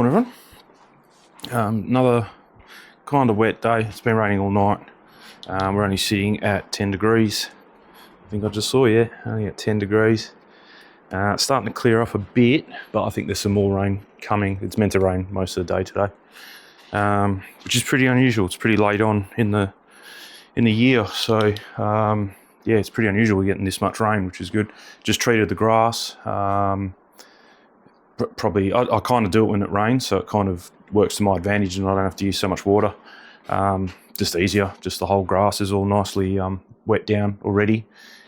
Morning everyone. Another kind of wet day. It's been raining all night. We're only sitting at 10 degrees. I think I just saw, yeah, only at 10 degrees. It's starting to clear off a bit, but I think there's some more rain coming. It's meant to rain most of the day today, which is pretty unusual. It's pretty late on in the year, so yeah, it's pretty unusual we're getting this much rain, which is good. Just treated the grass. Probably I kind of do it when it rains, so it kind of works to my advantage and I don't have to use so much water. Just easier. Just the whole grass is all nicely wet down already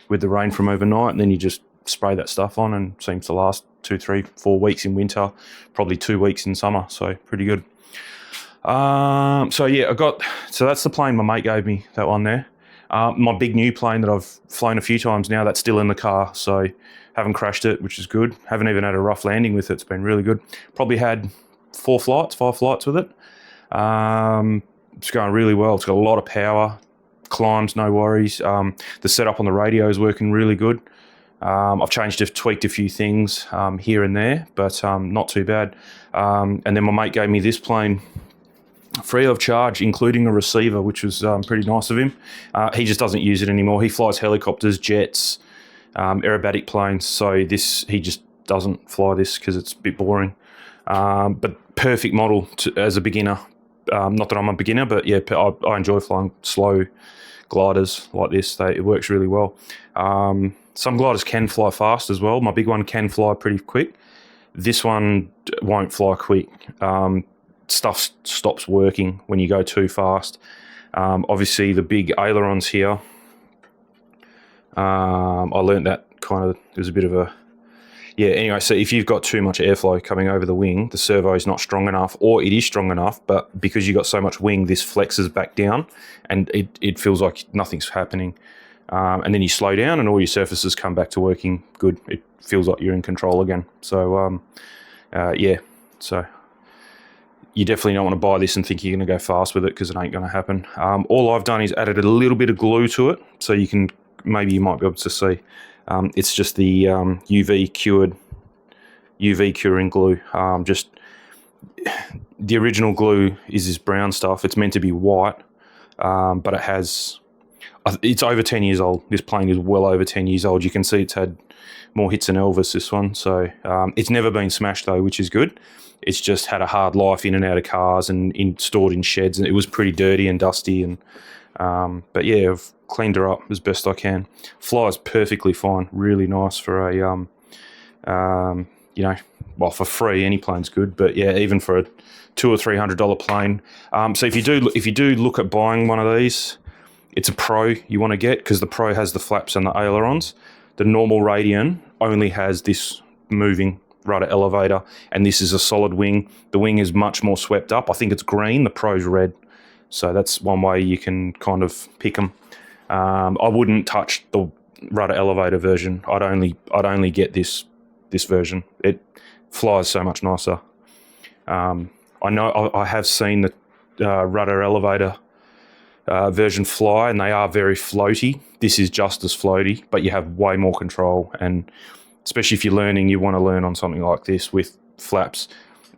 with the rain from overnight, and then you just spray that stuff on, and it seems to last 2, 3, 4 weeks in winter, probably 2 weeks in summer, so pretty good. So yeah, so that's the plane my mate gave me, that one there. My big new plane that I've flown a few times now, that's still in the car, so haven't crashed it, which is good. Haven't even had a rough landing with it. It's been really good. Probably had 5 flights with it. It's going really well. It's got a lot of power, climbs, no worries. The setup on the radio is working really good. I've tweaked a few things here and there, but not too bad. And then my mate gave me this plane free of charge, including a receiver, which was pretty nice of him. He just doesn't use it anymore. He flies helicopters, jets, aerobatic planes, so he just doesn't fly this because it's a bit boring. But perfect model as a beginner. Not that I'm a beginner, but yeah, I enjoy flying slow gliders like this. It works really well. Some gliders can fly fast as well. My big one can fly pretty quick. This one won't fly quick. Stuff stops working when you go too fast. Obviously the big ailerons here, I learned that there's a bit of a, yeah, anyway, so if you've got too much airflow coming over the wing, the servo is not strong enough, or it is strong enough, but because you've got so much wing, this flexes back down and it feels like nothing's happening. And then you slow down and all your surfaces come back to working good. It feels like you're in control again. So, yeah, so you definitely don't want to buy this and think you're going to go fast with it, because it ain't going to happen. All I've done is added a little bit of glue to it, so maybe you might be able to see. It's just the UV curing glue. Just the original glue is this brown stuff. It's meant to be white, but it's over 10 years old. This plane is well over 10 years old. You can see it's had more hits than Elvis, this one. So it's never been smashed though, which is good. It's just had a hard life in and out of cars and stored in sheds, and it was pretty dirty and dusty. And but yeah, I've cleaned her up as best I can. Flies perfectly fine. Really nice for a well, for free, any plane's good, but yeah, even for a $200 or $300 plane. So if you do look at buying one of these, it's a Pro you want to get, because the Pro has the flaps and the ailerons. The normal Radian only has this moving rudder elevator, and this is a solid wing. The wing is much more swept up. I think it's green, the Pro's red. So that's one way you can kind of pick them. I wouldn't touch the rudder elevator version. I'd only get this version. It flies so much nicer. I know I have seen the rudder elevator version fly, and they are very floaty. This is just as floaty, but you have way more control, and especially if you're learning, you want to learn on something like this with flaps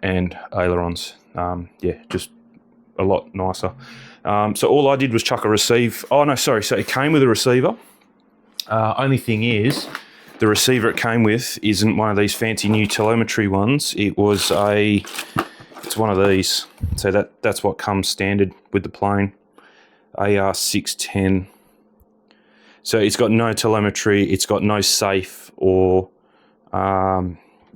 and ailerons. Yeah, just a lot nicer. So all I did was chuck a receive. Oh no, sorry. So it came with a receiver. Only thing is, the receiver it came with isn't one of these fancy new telemetry ones. It's one of these. So that's what comes standard with the plane. AR610. So it's got no telemetry. It's got no safe or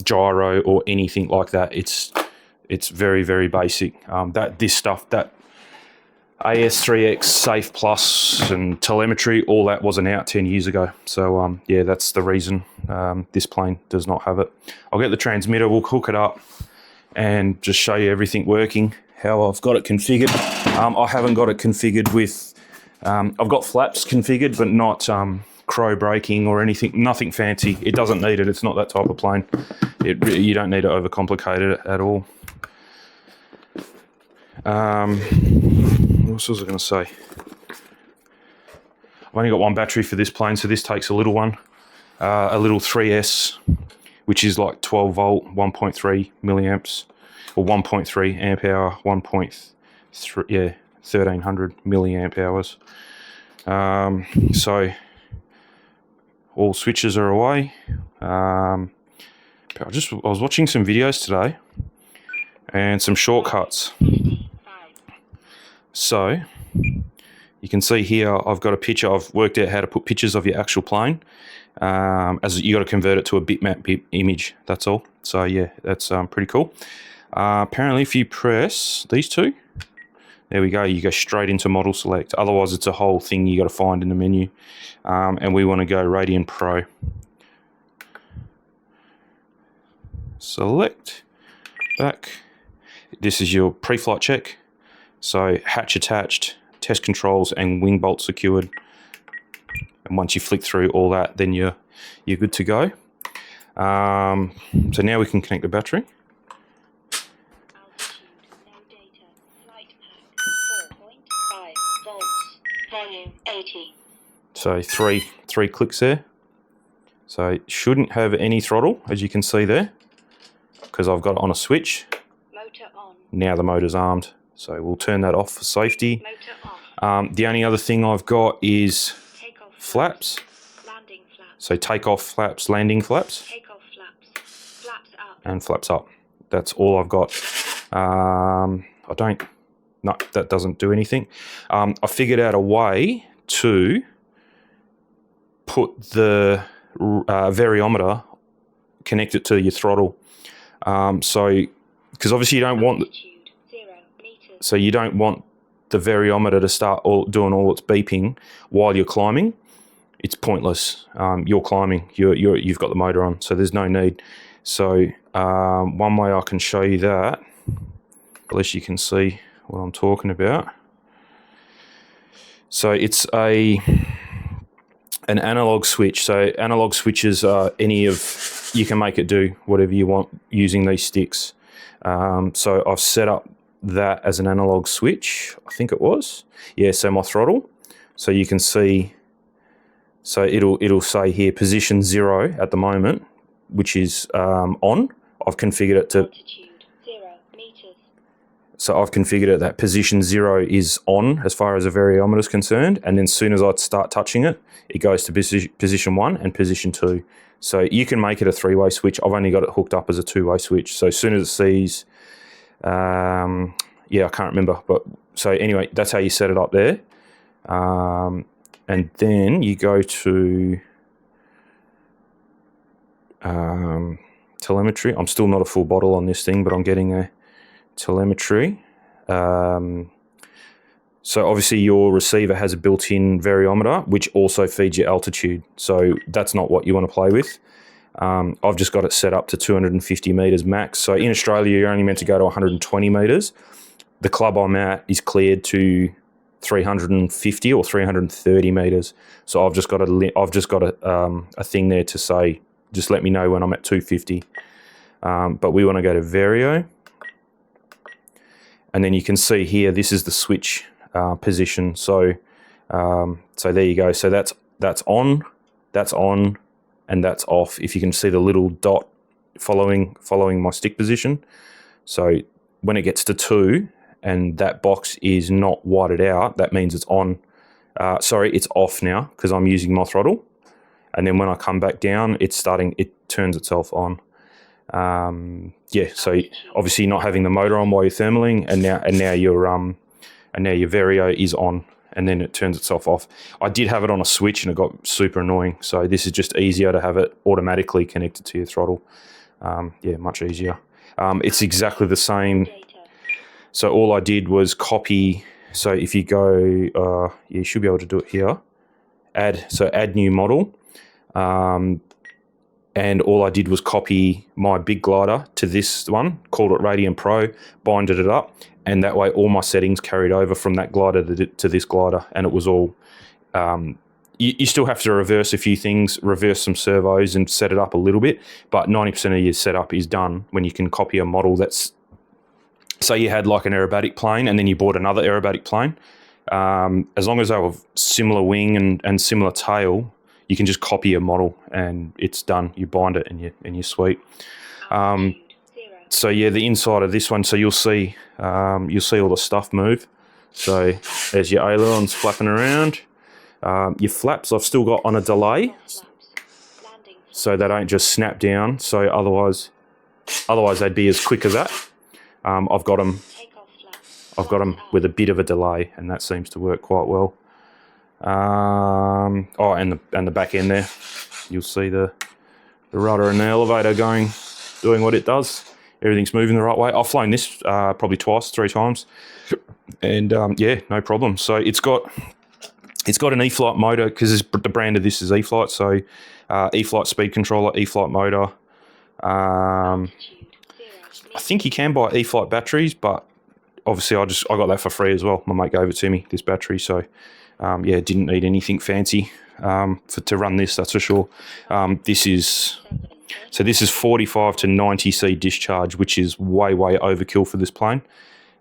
gyro or anything like that. It's very, very basic. That AS3X Safe Plus and telemetry, all that wasn't out 10 years ago. So yeah, that's the reason this plane does not have it. I'll get the transmitter, we'll hook it up and just show you everything working, how I've got it configured. I haven't got it configured with, I've got flaps configured, but not crow braking or anything, nothing fancy. It doesn't need it, it's not that type of plane. You don't need to overcomplicate it at all. What else was I going to say? I've only got one battery for this plane, so this takes a little one, a little 3S, which is like 12 volt, 1.3 milliamps. or 1.3 amp hour, 1.3, yeah, 1300 milliamp hours. So all switches are away. I was watching some videos today and some shortcuts. So you can see here I've got a picture. I've worked out how to put pictures of your actual plane. As you got to convert it to a bitmap image. That's all. So yeah, that's pretty cool. Apparently, if you press these two, there we go. You go straight into model select. Otherwise, it's a whole thing you got to find in the menu. And we want to go Radian Pro. Select back. This is your pre-flight check. So hatch attached, test controls, and wing bolt secured. And once you flick through all that, then you're good to go. So now we can connect the battery. Altitude, no data. Flight pack, 4.5 volts. Volume 80. So three clicks there. So it shouldn't have any throttle, as you can see there, because I've got it on a switch. Motor on. Now the motor's armed. So we'll turn that off for safety. Motor off. The only other thing I've got is Takeoff flaps. Landing flaps. So takeoff flaps, landing flaps, Takeoff flaps. Flaps up. and flaps up. That's all I've got. No, that doesn't do anything. I figured out a way to put the variometer, connect it to your throttle. So, because obviously you don't want, Altitude, 0 meters. so you don't want the variometer to start doing all its beeping while you're climbing. It's pointless. You're climbing. You've got the motor on, so there's no need. So one way I can show you that, at least you can see what I'm talking about. So it's an analog switch. So analog switches are you can make it do whatever you want using these sticks. So I've set up that as an analog switch, I think it was. Yeah, so my throttle. So you can see, so it'll say here position 0 at the moment, which is on. I've configured it to, Altitude, 0 meters. so I've configured it that position 0 is on as far as the variometer is concerned, and then as soon as I start touching it, it goes to position 1 and position 2. So you can make it a 3-way switch. I've only got it hooked up as a 2-way switch. So as soon as it sees, yeah, I can't remember, but so anyway, that's how you set it up there. And then you go to telemetry. I'm still not a full bottle on this thing, but I'm getting a telemetry. So obviously your receiver has a built-in variometer, which also feeds your altitude. So that's not what you want to play with. I've just got it set up to 250 meters max. So in Australia, you're only meant to go to 120 meters. The club I'm at is cleared to 350 or 330 meters. So I've just got a thing there to say, just let me know when I'm at 250. But we want to go to Vario. And then you can see here, this is the switch position. So there you go. So that's on, and that's off. If you can see the little dot following my stick position. So when it gets to 2 and that box is not whited out, that means it's on. It's off now because I'm using my throttle. And then when I come back down, it turns itself on. Yeah, so obviously not having the motor on while you're thermaling, and now your vario is on, and then it turns itself off. I did have it on a switch and it got super annoying. So this is just easier to have it automatically connected to your throttle. Yeah, much easier. It's exactly the same. So all I did was copy. So if you go, you should be able to do it here. Add new model. And all I did was copy my big glider to this one, called it Radian Pro, binded it up, and that way all my settings carried over from that glider to this glider, and it was all, you still have to reverse a few things, reverse some servos and set it up a little bit, but 90% of your setup is done when you can copy a model that's, say you had like an aerobatic plane and then you bought another aerobatic plane, as long as they have similar wing and similar tail, you can just copy a model and it's done. You bind it and you're sweet. So yeah, the inside of this one, so you'll see all the stuff move. So there's your ailerons flapping around. Your flaps I've still got on a delay, so they don't just snap down. So otherwise they'd be as quick as that. I've got them with a bit of a delay, and that seems to work quite well. Oh, and the back end there, you'll see the rudder and the elevator doing what it does. Everything's moving the right way. I've flown this probably twice, 3 times, and yeah, no problem. So it's got an E-Flight motor, because the brand of this is E-Flight. So E-Flight speed controller, E-Flight motor. I think you can buy E-Flight batteries, but obviously I got that for free as well. My mate gave it to me, this battery. So yeah, didn't need anything fancy to run this, that's for sure. This is 45 to 90 C discharge, which is way overkill for this plane.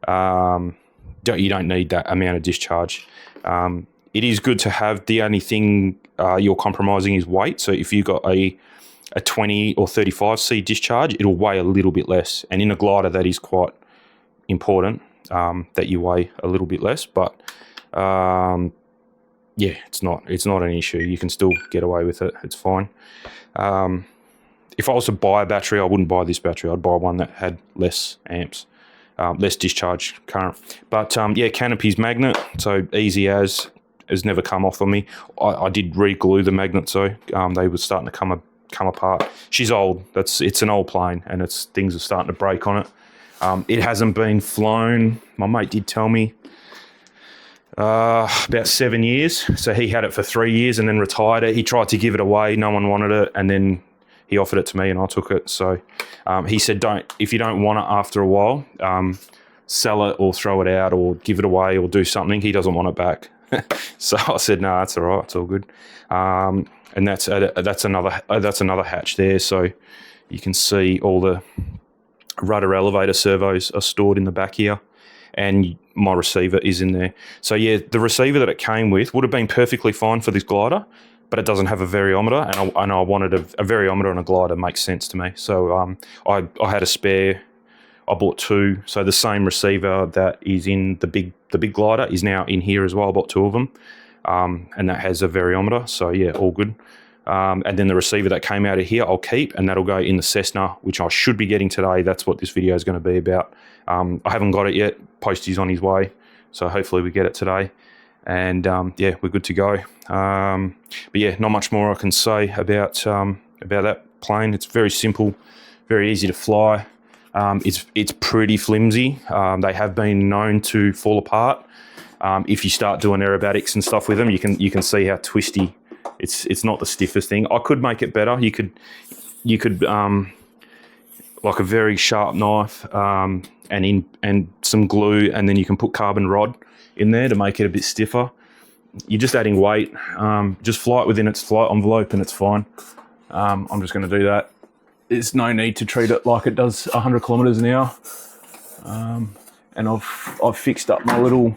You don't need that amount of discharge. It is good to have. The only thing you're compromising is weight. So if you've got a 20 or 35 C discharge, it'll weigh a little bit less. And in a glider, that is quite important, that you weigh a little bit less. But yeah, it's not an issue. You can still get away with it. It's fine. If I was to buy a battery, I wouldn't buy this battery. I'd buy one that had less amps, less discharge current. But yeah, canopy's magnet, so easy as, has never come off on me. I did re-glue the magnets though. They were starting to come apart. She's old. It's an old plane, and things are starting to break on it. It hasn't been flown. My mate did tell me about 7 years. So he had it for 3 years and then retired it. He tried to give it away. No one wanted it, and then he offered it to me and I took it. So he said, if you don't want it after a while, sell it or throw it out or give it away or do something. He doesn't want it back. So I said, no, that's all right. It's all good. And that's another hatch there. So you can see all the rudder elevator servos are stored in the back here, and my receiver is in there. So yeah, the receiver that it came with would have been perfectly fine for this glider, but it doesn't have a variometer, and I wanted a variometer on a glider. Makes sense to me. So I had a spare. I bought 2. So the same receiver that is in the big glider is now in here as well. I bought 2 of them, and that has a variometer. So yeah, all good. And then the receiver that came out of here, I'll keep, and that'll go in the Cessna, which I should be getting today. That's what this video is going to be about. I haven't got it yet. Postie's on his way, so hopefully we get it today. And yeah, we're good to go. But yeah, not much more I can say about that plane. It's very simple, very easy to fly. It's pretty flimsy. They have been known to fall apart. If you start doing aerobatics and stuff with them, you can see how twisty. It's not the stiffest thing. I could make it better. You could like a very sharp knife and some glue, and then you can put carbon rod in there to make it a bit stiffer. You're just adding weight. Just fly it within its flight envelope and it's fine. I'm just going to do that. There's no need to treat it like it does 100 kilometers an hour. And I've fixed up my little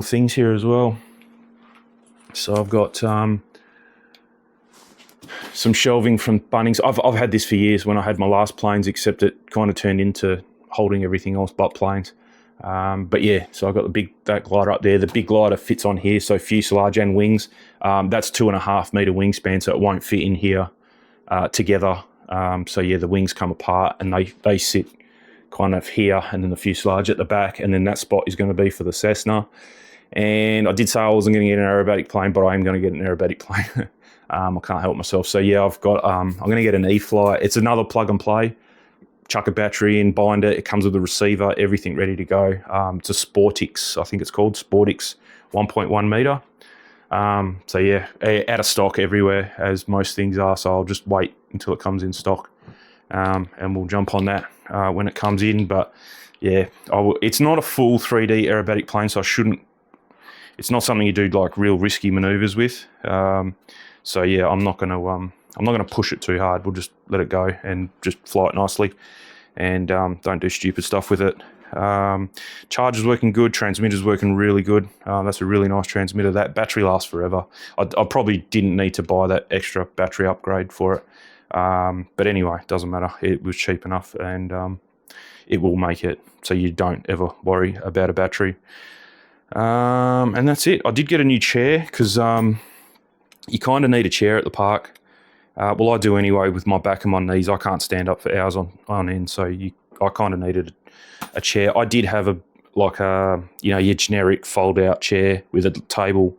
things here as well. So I've got some shelving from Bunnings. I've had this for years when I had my last planes, except it kind of turned into holding everything else but planes. But yeah, so I've got that glider up there. The big glider fits on here, so fuselage and wings. That's 2.5 meter wingspan, so it won't fit in here together. So yeah, the wings come apart and they sit kind of here, and then the fuselage at the back, and then that spot is going to be for the Cessna. And I did say I wasn't going to get an aerobatic plane, but I am going to get an aerobatic plane. I can't help myself. So yeah, I've got. I'm going to get an E-Flight. It's another plug and play. Chuck a battery in, bind it. It comes with a receiver, everything ready to go. It's a Sportix, I think it's called Sportix 1.1 meter. So yeah, out of stock everywhere, as most things are. So I'll just wait until it comes in stock, and we'll jump on that when it comes in. But yeah, it's not a full 3D aerobatic plane, so I shouldn't. It's not something you do like real risky maneuvers with. So yeah, I'm not going to push it too hard. We'll just let it go and just fly it nicely, and don't do stupid stuff with it. Charger's working good. Transmitter's working really good. That's a really nice transmitter. That battery lasts forever. I probably didn't need to buy that extra battery upgrade for it. But anyway, doesn't matter. It was cheap enough, and it will make it so you don't ever worry about a battery. And that's it. I did get a new chair because you kind of need a chair at the park. Well, I do anyway with my back and my knees. I can't stand up for hours on end, so I kind of needed a chair. I did have your generic fold-out chair with a table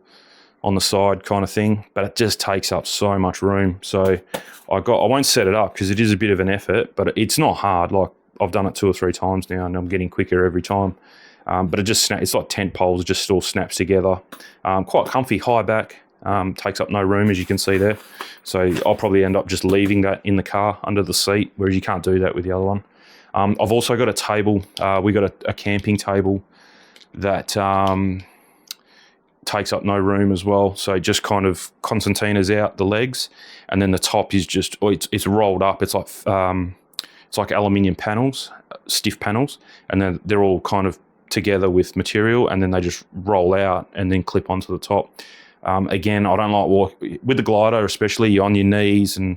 on the side kind of thing, but it just takes up so much room. So I won't set it up because it is a bit of an effort, but it's not hard. Like, I've done it 2 or 3 times now, and I'm getting quicker every time. But it's like tent poles, just all snaps together. Quite comfy, high back. Takes up no room, as you can see there. So I'll probably end up just leaving that in the car under the seat, whereas you can't do that with the other one. I've also got a table. We got a camping table that takes up no room as well. So just kind of concertinas out the legs, and then the top is just it's rolled up. It's like aluminium panels, stiff panels, and then they're all kind of together with material, and then they just roll out and then clip onto the top. Again, I don't like walking with the glider, especially you're on your knees and,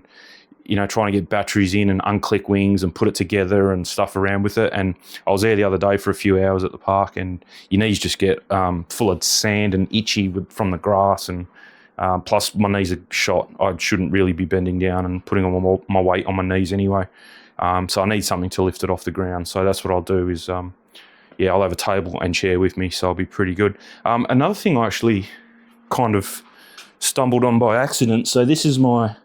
trying to get batteries in and unclick wings and put it together and stuff around with it. And I was there the other day for a few hours at the park, and your knees just get full of sand and itchy from the grass. And plus my knees are shot. I shouldn't really be bending down and putting on my weight on my knees anyway. So I need something to lift it off the ground. So that's what I'll do is, I'll have a table and chair with me. So I'll be pretty good. Another thing I actually kind of stumbled on by accident. So this is my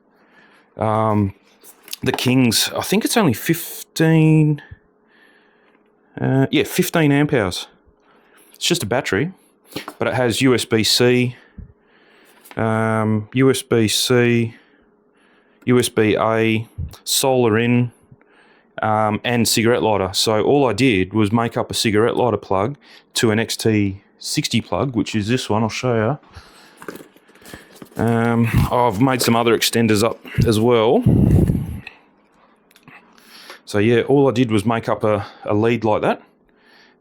the King's. I think it's only 15 amp hours. It's just a battery, but it has USB-C, USB-C, USB-A, solar in, and cigarette lighter. So all I did was make up a cigarette lighter plug to an XT60 plug, which is this one. I'll show you. I've made some other extenders up as well. So yeah, all I did was make up a lead like that,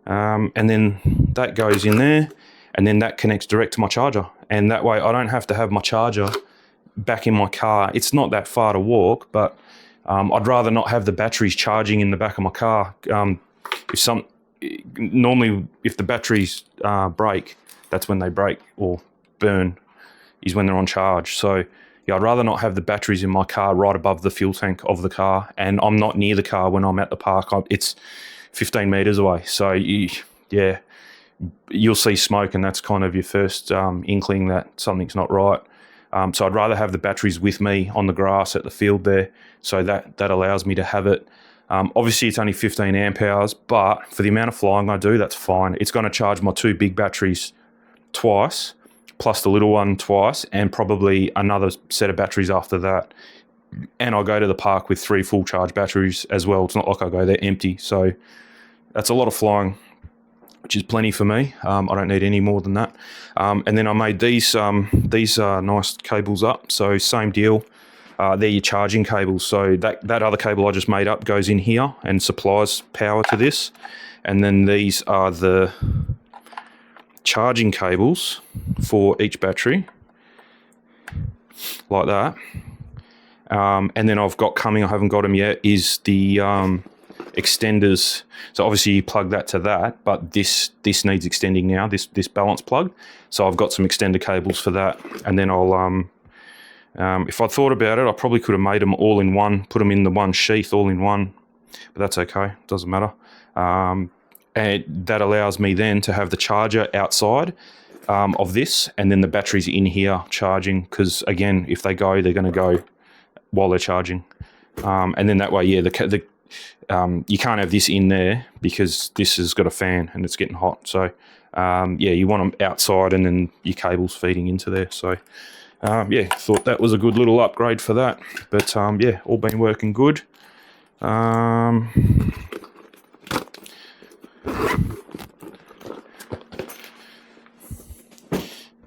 and then that goes in there, and then that connects direct to my charger, and that way I don't have to have my charger back in my car. It's not that far to walk, but I'd rather not have the batteries charging in the back of my car. Normally if the batteries break, that's when they break or burn, is when they're on charge. So yeah, I'd rather not have the batteries in my car right above the fuel tank of the car, and I'm not near the car when I'm at the park. It's 15 metres away. So you'll see smoke, and that's kind of your first inkling that something's not right. So I'd rather have the batteries with me on the grass at the field there. So that allows me to have it. Obviously it's only 15 amp hours, but for the amount of flying I do, that's fine. It's going to charge my 2 big batteries twice, plus the little one twice, and probably another set of batteries after that. And I'll go to the park with 3 full charge batteries as well. It's not like I go there empty. So that's a lot of flying, which is plenty for me. I don't need any more than that. And then I made these nice cables up. So same deal. They're your charging cables. So that other cable I just made up goes in here and supplies power to this. And then these are the charging cables for each battery, like that. And then I've got coming, I haven't got them yet, is the extenders. So obviously you plug that to that, but this needs extending now, this balance plug. So I've got some extender cables for that. And then I'll if I thought about it, I probably could have made them all in one, put them in the one sheath all in one, but that's okay, doesn't matter. And that allows me then to have the charger outside of this, and then the batteries in here charging, because again, if they go, they're going to go while they're charging. And then that way, yeah, you can't have this in there because this has got a fan and it's getting hot. So you want them outside, and then your cable's feeding into there. So thought that was a good little upgrade for that. But all been working good.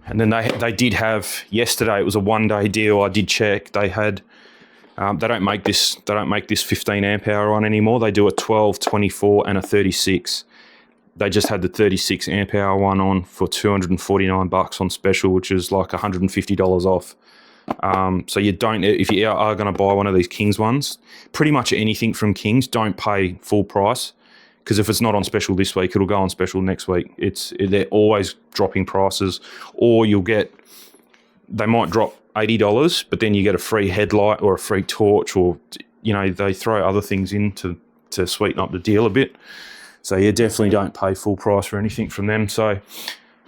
And then they did have yesterday. It was a 1-day deal. I did check. They had. They don't make this 15 amp hour on anymore. They do a 12, 24, and a 36. They just had the 36 amp hour one on for $249 on special, which is like $150 off. So you don't, if you are going to buy one of these Kings ones, pretty much anything from Kings, don't pay full price, because if it's not on special this week, it'll go on special next week. They're always dropping prices, or they might drop $80, but then you get a free headlight or a free torch, or they throw other things in to sweeten up the deal a bit. So you definitely don't pay full price for anything from them. So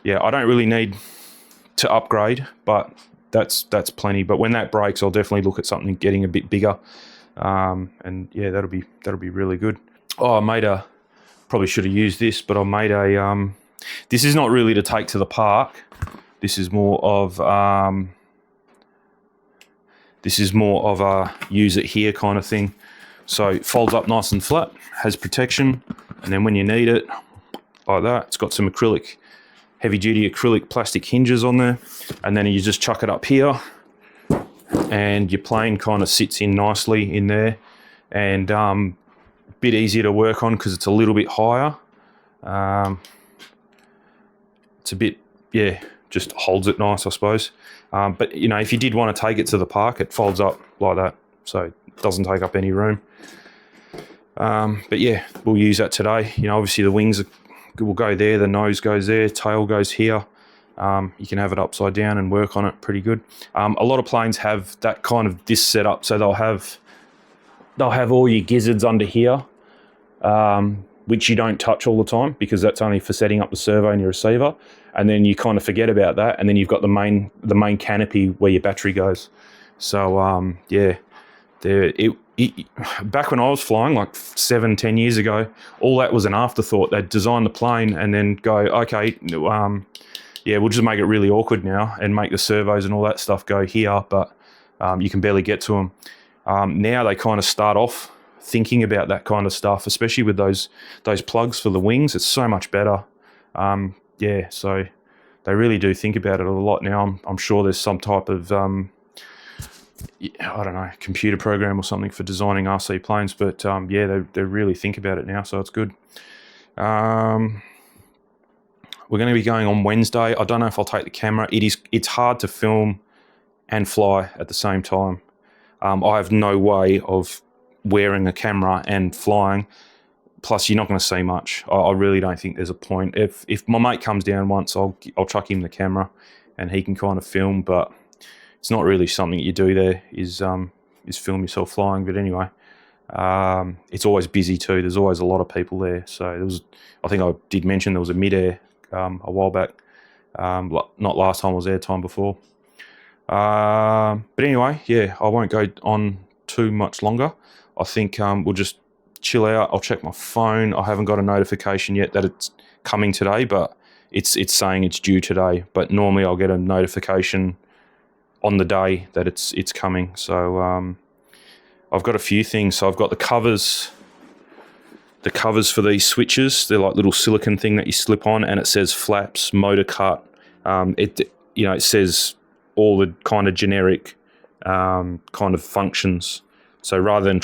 yeah, I don't really need to upgrade, but that's plenty. But when that breaks, I'll definitely look at something getting a bit bigger. And yeah, that'll be really good. Oh, I made probably should have used this, but I made this is not really to take to the park. This is more of a use it here kind of thing. So it folds up nice and flat, has protection, and then when you need it, like that, it's got some heavy-duty acrylic plastic hinges on there, and then you just chuck it up here, and your plane kind of sits in nicely in there, and a bit easier to work on because it's a little bit higher. It's a bit, just holds it nice, I suppose. But if you did want to take it to the park, it folds up like that, so it doesn't take up any room. But yeah, we'll use that today. Obviously the wings will go there, the nose goes there, tail goes here. You can have it upside down and work on it pretty good. A lot of planes have that kind of this setup, so they'll have all your gizzards under here, which you don't touch all the time because that's only for setting up the servo and your receiver. And then you kind of forget about that, and then you've got the main canopy where your battery goes. So back when I was flying, like 7-10 years ago, all that was an afterthought. They'd design the plane and then go, okay, we'll just make it really awkward now and make the servos and all that stuff go here, but you can barely get to them. Now they kind of start off thinking about that kind of stuff, especially with those plugs for the wings. It's so much better. So they really do think about it a lot now. I'm sure there's some type of I don't know, computer program or something for designing RC planes, but they really think about it now, so it's good. We're going to be going on Wednesday. I don't know if I'll take the camera. It's hard to film and fly at the same time. I have no way of wearing a camera and flying. Plus, you're not going to see much. I really don't think there's a point. If my mate comes down once, I'll chuck him the camera and he can kind of film, but it's not really something you do there, is film yourself flying. But anyway, it's always busy too. There's always a lot of people there. So I think I did mention there was a mid-air a while back. Not last time I was there, time before. But anyway, I won't go on too much longer. I think we'll just chill out. I'll check my phone. I haven't got a notification yet that it's coming today, but it's saying it's due today. But normally I'll get a notification on the day that it's coming. So I've got a few things. So I've got the covers for these switches. They're like little silicone thing that you slip on, and it says flaps, motor cut. It says all the kind of generic kind of functions. So rather than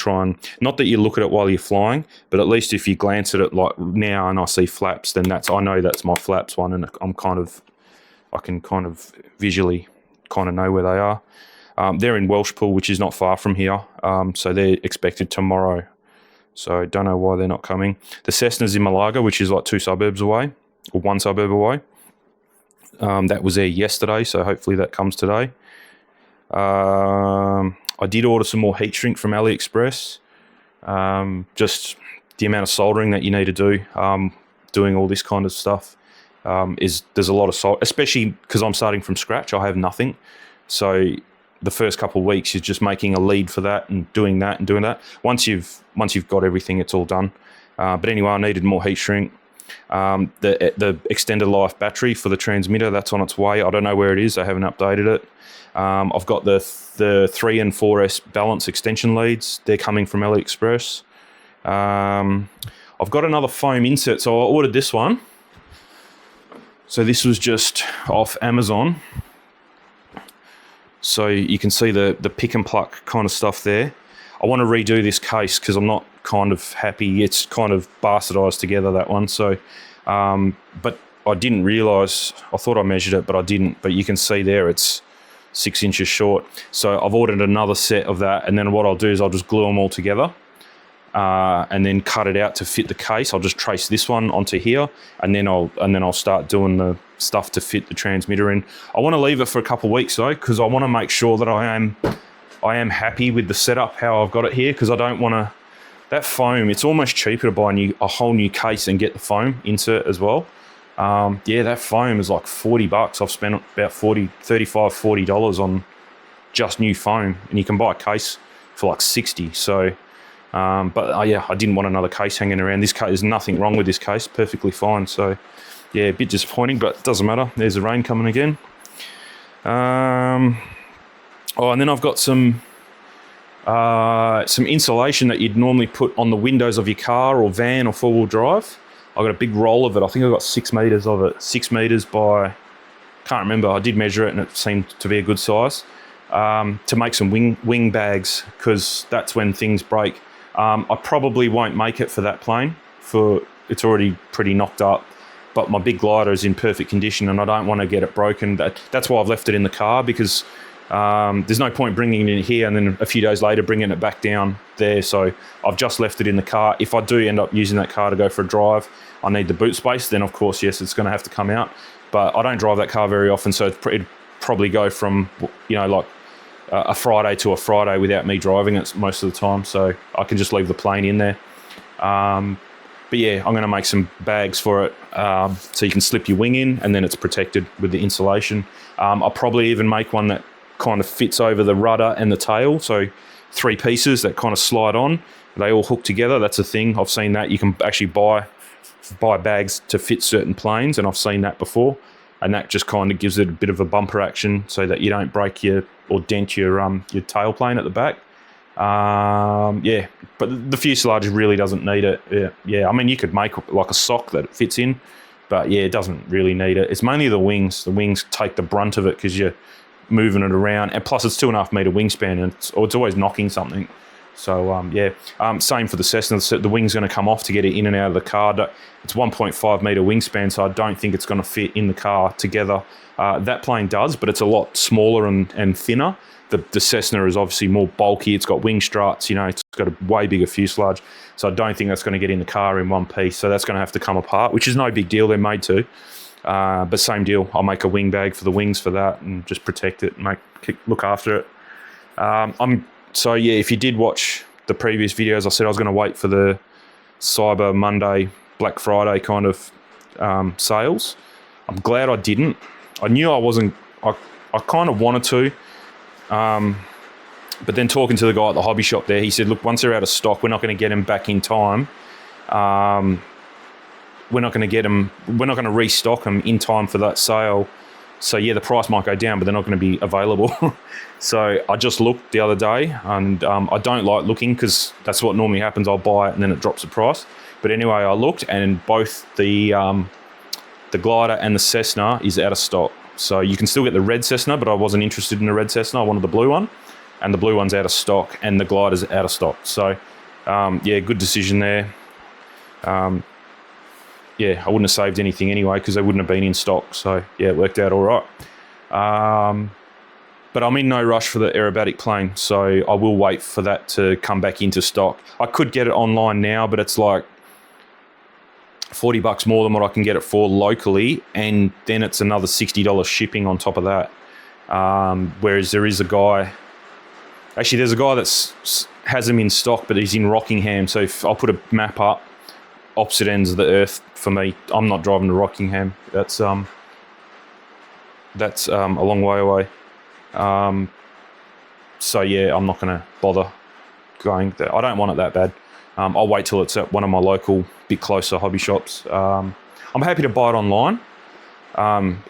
not that you look at it while you're flying, but at least if you glance at it like now and I see flaps, then I know that's my flaps one, and I can kind of visually kind of know where they are. They're in Welshpool, which is not far from here. So they're expected tomorrow. So don't know why they're not coming. The Cessna's in Malaga, which is like 2 suburbs away, or 1 suburb away. That was there yesterday, so hopefully that comes today. I did order some more heat shrink from AliExpress. Just the amount of soldering that you need to do, doing all this kind of stuff, there's a lot of solder, especially because I'm starting from scratch. I have nothing. So the first couple of weeks is just making a lead for that and doing that and doing that. Once you've got everything, it's all done. But anyway, I needed more heat shrink. The extended life battery for the transmitter, that's on its way. I don't know where it is. I haven't updated it. I've got the 3 and 4S balance extension leads. They're coming from AliExpress. I've got another foam insert, so I ordered this one. So this was just off Amazon. So you can see the pick and pluck kind of stuff there. I want to redo this case because I'm not kind of happy. It's kind of bastardized together, that one. So, but I didn't realise. I thought I measured it, but I didn't. But you can see there, it's 6 inches short. So I've ordered another set of that, and then what I'll do is I'll just glue them all together and then cut it out to fit the case. I'll just trace this one onto here, and then I'll start doing the stuff to fit the transmitter in. I want to leave it for a couple of weeks though, because I want to make sure that I am happy with the setup, how I've got it here, because I don't want to, that foam, it's almost cheaper to buy a whole new case and get the foam insert as well. Yeah, that foam is like 40 bucks. I've spent about $40 on just new foam, and you can buy a case for like 60. So, yeah, I didn't want another case hanging around. This case, there's nothing wrong with this case, perfectly fine. So, yeah, a bit disappointing, but it doesn't matter. There's the rain coming again. Oh, and then I've got some insulation that you'd normally put on the windows of your car or van or four-wheel drive. I've got a big roll of it. I think I've got 6 meters of it. 6 meters by, can't remember. I did measure it and it seemed to be a good size. To make some wing bags, because that's when things break. I probably won't make it for that plane. It's already pretty knocked up. But my big glider is in perfect condition and I don't want to get it broken. That's why I've left it in the car, because there's no point bringing it in here and then a few days later bringing it back down there. So I've just left it in the car. If I do end up using that car to go for a drive, I need the boot space, then of course, yes, it's going to have to come out. But I don't drive that car very often, so it'd probably go from, like a Friday to a Friday without me driving it most of the time. So I can just leave the plane in there. But yeah, I'm going to make some bags for it so you can slip your wing in and then it's protected with the insulation. I'll probably even make one that kind of fits over the rudder and the tail. So 3 pieces that kind of slide on. They all hook together. That's a thing. I've seen that. You can actually buy bags to fit certain planes, and I've seen that before. And that just kind of gives it a bit of a bumper action so that you don't break or dent your tail plane at the back. Yeah, but the fuselage really doesn't need it. Yeah. I mean, you could make like a sock that it fits in, but yeah, it doesn't really need it. It's mainly the wings. The wings take the brunt of it because you're moving it around, and plus it's 2.5 meter wingspan, and it's always knocking something. So same for the Cessna. The wing's going to come off to get it in and out of the car. It's 1.5 meter wingspan, so I don't think it's going to fit in the car together. That plane does, but it's a lot smaller and thinner. The Cessna is obviously more bulky. It's got wing struts, it's got a way bigger fuselage. So I don't think that's going to get in the car in one piece. So that's going to have to come apart, which is no big deal. They're made to. But same deal. I'll make a wing bag for the wings for that and just protect it and look after it. So yeah, if you did watch the previous videos, I said I was going to wait for the Cyber Monday, Black Friday kind of sales. I'm glad I didn't. I knew I wasn't. I kind of wanted to. But then talking to the guy at the hobby shop there, he said, look, once they're out of stock, we're not going to get them back in time. We're not going to restock them in time for that sale. So yeah, the price might go down, but they're not going to be available. So I just looked the other day, and I don't like looking because that's what normally happens. I'll buy it and then it drops the price. But anyway, I looked, and both the glider and the Cessna is out of stock. So you can still get the red Cessna, but I wasn't interested in the red Cessna. I wanted the blue one, and the blue one's out of stock, and the glider's out of stock. So yeah, good decision there. Yeah, I wouldn't have saved anything anyway because they wouldn't have been in stock. So yeah, it worked out all right. But I'm in no rush for the aerobatic plane, so I will wait for that to come back into stock. I could get it online now, but it's like $40 more than what I can get it for locally, and then it's another $60 shipping on top of that. Whereas there's a guy that has them in stock, but he's in Rockingham. So if I'll put a map up, opposite ends of the earth for me. I'm not driving to Rockingham. That's a long way away. So yeah, I'm not going to bother going there. I don't want it that bad. I'll wait till it's at one of my local, bit closer hobby shops. I'm happy to buy it online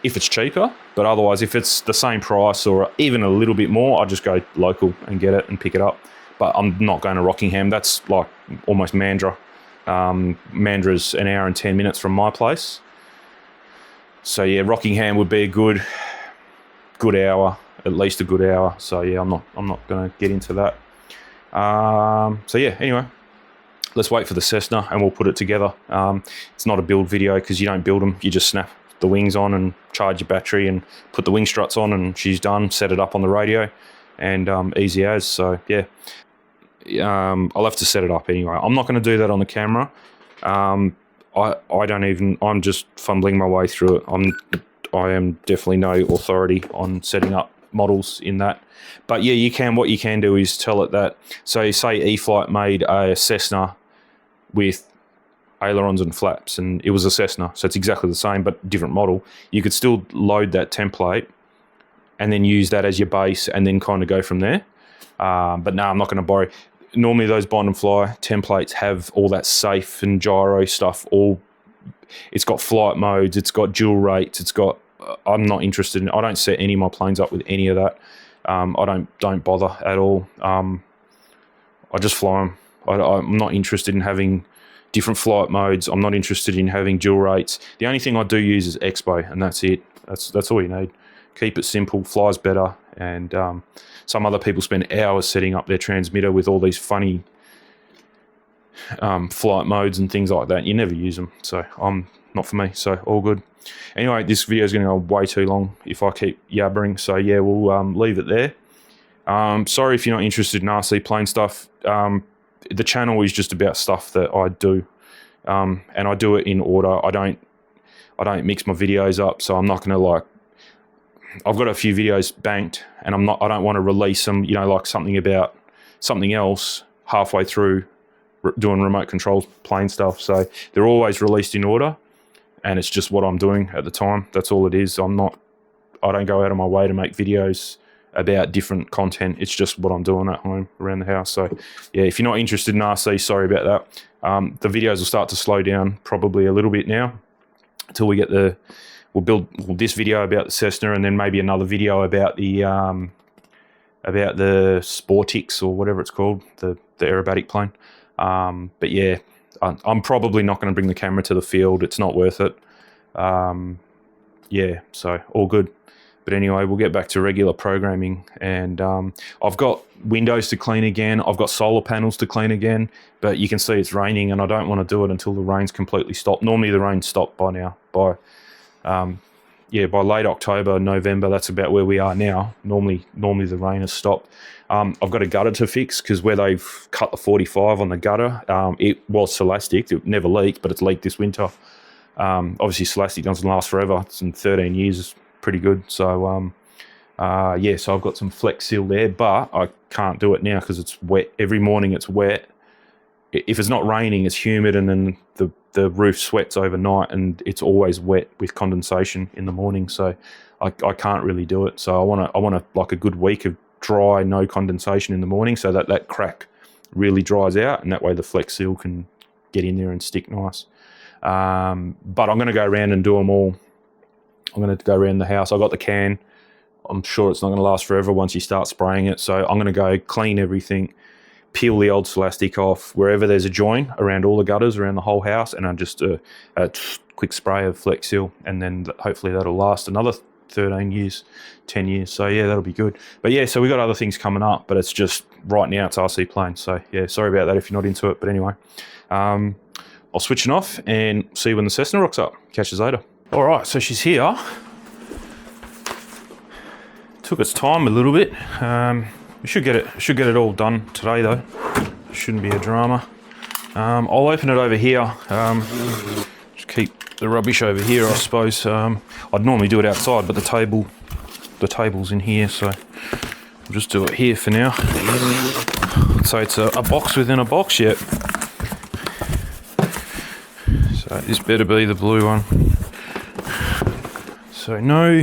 if it's cheaper, but otherwise, if it's the same price or even a little bit more, I'll just go local and get it and pick it up. But I'm not going to Rockingham. That's like almost Mandurah. Mandra's an hour and 10 minutes from my place. So yeah, Rockingham would be a good hour, at least a good hour. So yeah, I'm not going to get into that. So yeah, anyway, let's wait for the Cessna and we'll put it together. It's not a build video because you don't build them, you just snap the wings on and charge your battery and put the wing struts on, and she's done. Set it up on the radio, and easy as. So yeah, I'll have to set it up anyway. I'm not going to do that on the camera. I don't even. I'm just fumbling my way through it. I am definitely no authority on setting up models in that. But yeah, you can. What you can do is tell it that. So say E-flite made a Cessna with ailerons and flaps, and it was a Cessna, so it's exactly the same but different model. You could still load that template and then use that as your base, and then kind of go from there. But no, I'm not going to borrow. Normally those bind and fly templates have all that safe and gyro stuff. It's got flight modes, it's got dual rates, it's got. I'm not interested in. I don't set any of my planes up with any of that. I don't bother at all. I just fly them. I'm not interested in having different flight modes. I'm not interested in having dual rates. The only thing I do use is Expo, and that's it. That's all you need. Keep it simple, flies better. And some other people spend hours setting up their transmitter with all these funny flight modes and things like that. You never use them, so not for me. So all good. Anyway, this video is going to go way too long if I keep yabbering. So yeah, we'll leave it there. Sorry if you're not interested in RC plane stuff. The channel is just about stuff that I do, and I do it in order. I don't mix my videos up, so I'm not going to I've got a few videos banked, and I don't want to release them, like something about something else halfway through doing remote control plane stuff. So they're always released in order, and it's just what I'm doing at the time. That's all it is. I don't go out of my way to make videos about different content. It's just what I'm doing at home around the house. So yeah, if you're not interested in RC, sorry about that. The videos will start to slow down probably a little bit now until we get we'll build this video about the Cessna, and then maybe another video about the Sportix or whatever it's called, the aerobatic plane. But yeah, I'm probably not going to bring the camera to the field. It's not worth it. Yeah, so all good. But anyway, we'll get back to regular programming, and I've got windows to clean again. I've got solar panels to clean again, but you can see it's raining, and I don't want to do it until the rain's completely stopped. Normally the rain's stopped by now. By late October, November, that's about where we are now. Normally the rain has stopped. I've got a gutter to fix, because where they've cut the 45 on the gutter, it was Celastic. It never leaked, but it's leaked this winter. Obviously Celastic doesn't last forever. It's in 13 years. Pretty good. So so I've got some Flex Seal there, but I can't do it now because it's wet. Every morning it's wet. If it's not raining, it's humid, and then the roof sweats overnight, and it's always wet with condensation in the morning. So I can't really do it. So I want like a good week of dry, no condensation in the morning, so that crack really dries out, and that way the Flex Seal can get in there and stick nice. But I'm going to go around and do them all. I'm going to go around the house. I got the can. I'm sure it's not going to last forever once you start spraying it. So I'm going to go clean everything, peel the old Celastic off wherever there's a join around all the gutters around the whole house, and I just a quick spray of Flex Seal, and then hopefully that'll last another 13 years, 10 years. So yeah, that'll be good. But yeah, so we got other things coming up, but it's just right now it's RC plane. So yeah, sorry about that if you're not into it. But anyway, I'll switch it off and see when the Cessna rocks up. Catch you later. All right, so she's here. Took its time a little bit. We should get it all done today though. Shouldn't be a drama. I'll open it over here. Just keep the rubbish over here, I suppose. I'd normally do it outside, but the table's in here, so I'll just do it here for now. So it's a box within a box yet. So this better be the blue one. So no,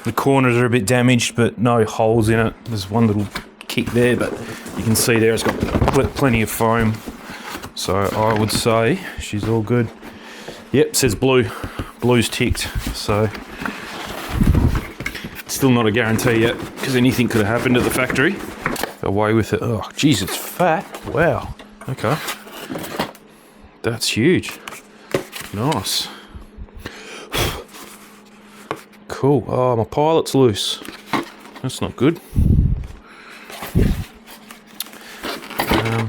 the corners are a bit damaged, but no holes in it. There's one little kick there, but you can see there it's got plenty of foam. So I would say she's all good. Yep, it says blue. Blue's ticked. So still not a guarantee yet, because anything could have happened at the factory. Away with it. Oh, geez, it's fat. Wow. Okay. That's huge. Nice. Cool. Oh, my pilot's loose. That's not good.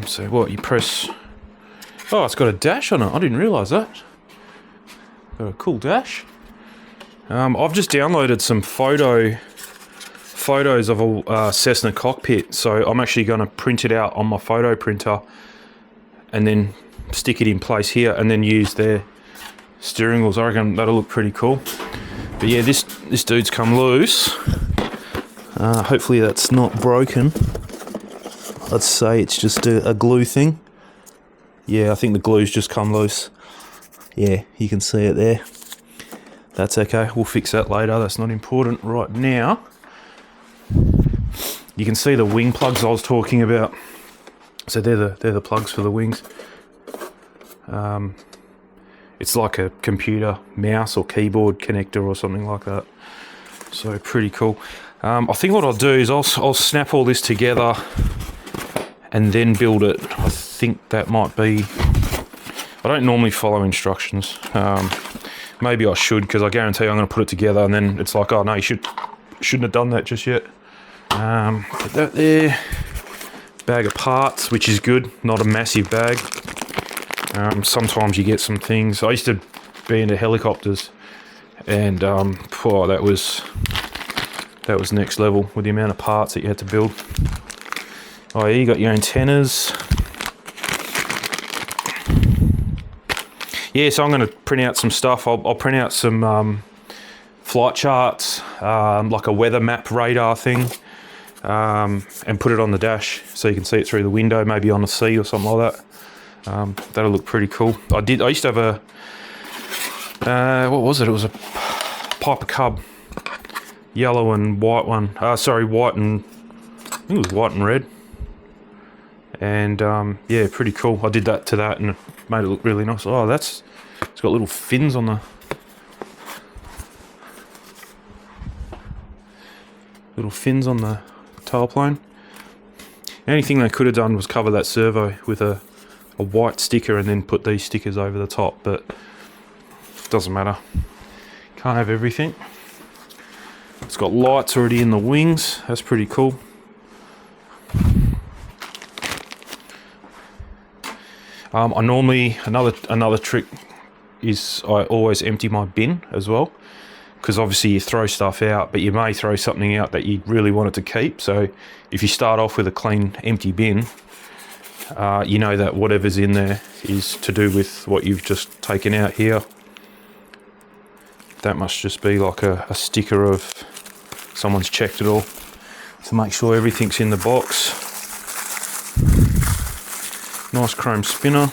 So what, you press... Oh, it's got a dash on it. I didn't realise that. Got a cool dash. I've just downloaded some photos of a Cessna cockpit, so I'm actually going to print it out on my photo printer and then stick it in place here and then use their steering wheels. I reckon that'll look pretty cool. But yeah, this dude's come loose. Hopefully that's not broken. Let's say it's just a glue thing. Yeah, I think the glue's just come loose. Yeah, you can see it there. That's okay, we'll fix that later, that's not important right now. You can see the wing plugs I was talking about. So they're the plugs for the wings. It's like a computer mouse or keyboard connector or something like that. So pretty cool. I think what I'll do is I'll snap all this together and then build it. I think that might be... I don't normally follow instructions. Maybe I should, because I guarantee I'm going to put it together and then it's like, oh no, you shouldn't have done that just yet. Put that there. Bag of parts, which is good, not a massive bag. Sometimes you get some things. I used to be into helicopters, and that was next level with the amount of parts that you had to build. Oh yeah, you got your antennas. Yeah, so I'm going to print out some stuff. I'll print out some flight charts, like a weather map radar thing, and put it on the dash so you can see it through the window, maybe on the sea or something like that. That'll look pretty cool. I used to have a, what was it? It was a Piper Cub, yellow and white one. White and, I think it was white and red. And yeah, pretty cool. I did that to that and it made it look really nice. Oh, it's got little fins on the... Little fins on the tailplane. The only thing they could have done was cover that servo with a white sticker and then put these stickers over the top, but doesn't matter. Can't have everything. It's got lights already in the wings. That's pretty cool. I normally, another trick is I always empty my bin as well, because obviously you throw stuff out, but you may throw something out that you really wanted to keep. So if you start off with a clean, empty bin, you know that whatever's in there is to do with what you've just taken out here. That must just be like a sticker of someone's checked it all to make sure everything's in the box. Nice chrome spinner.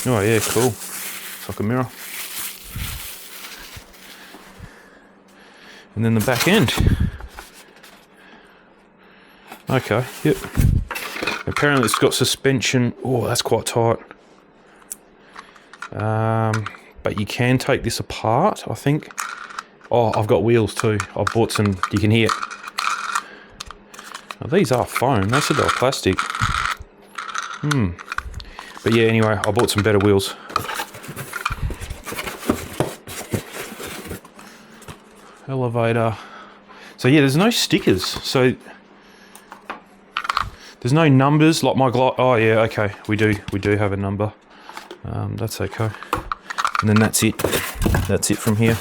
Oh yeah, cool. It's like a mirror. And then the back end. Okay, yep. Apparently it's got suspension. Oh, that's quite tight. But you can take this apart, I think. Oh, I've got wheels too. I've bought some, you can hear. Now, these are foam, they said they were plastic. But yeah, anyway, I bought some better wheels. Elevator. So yeah, there's no stickers. So there's no numbers like my oh yeah, okay, we do have a number. That's okay. And then that's it. That's it from here.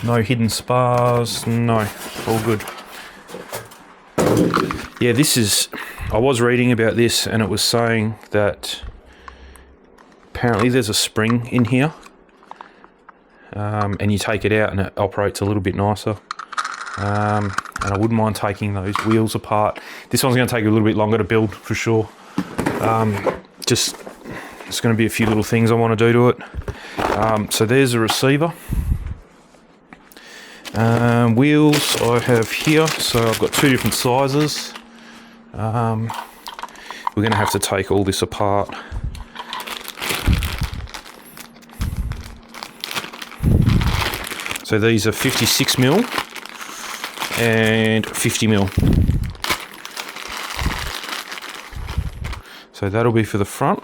No hidden spars. No, all good. Yeah, this is... I was reading about this and it was saying that apparently there's a spring in here. And you take it out and it operates a little bit nicer. And I wouldn't mind taking those wheels apart. This one's going to take a little bit longer to build for sure. Just... There's going to be a few little things I want to do to it. So there's a receiver. Wheels I have here, so I've got two different sizes. We're going to have to take all this apart. So these are 56mm and 50mm. So that'll be for the front.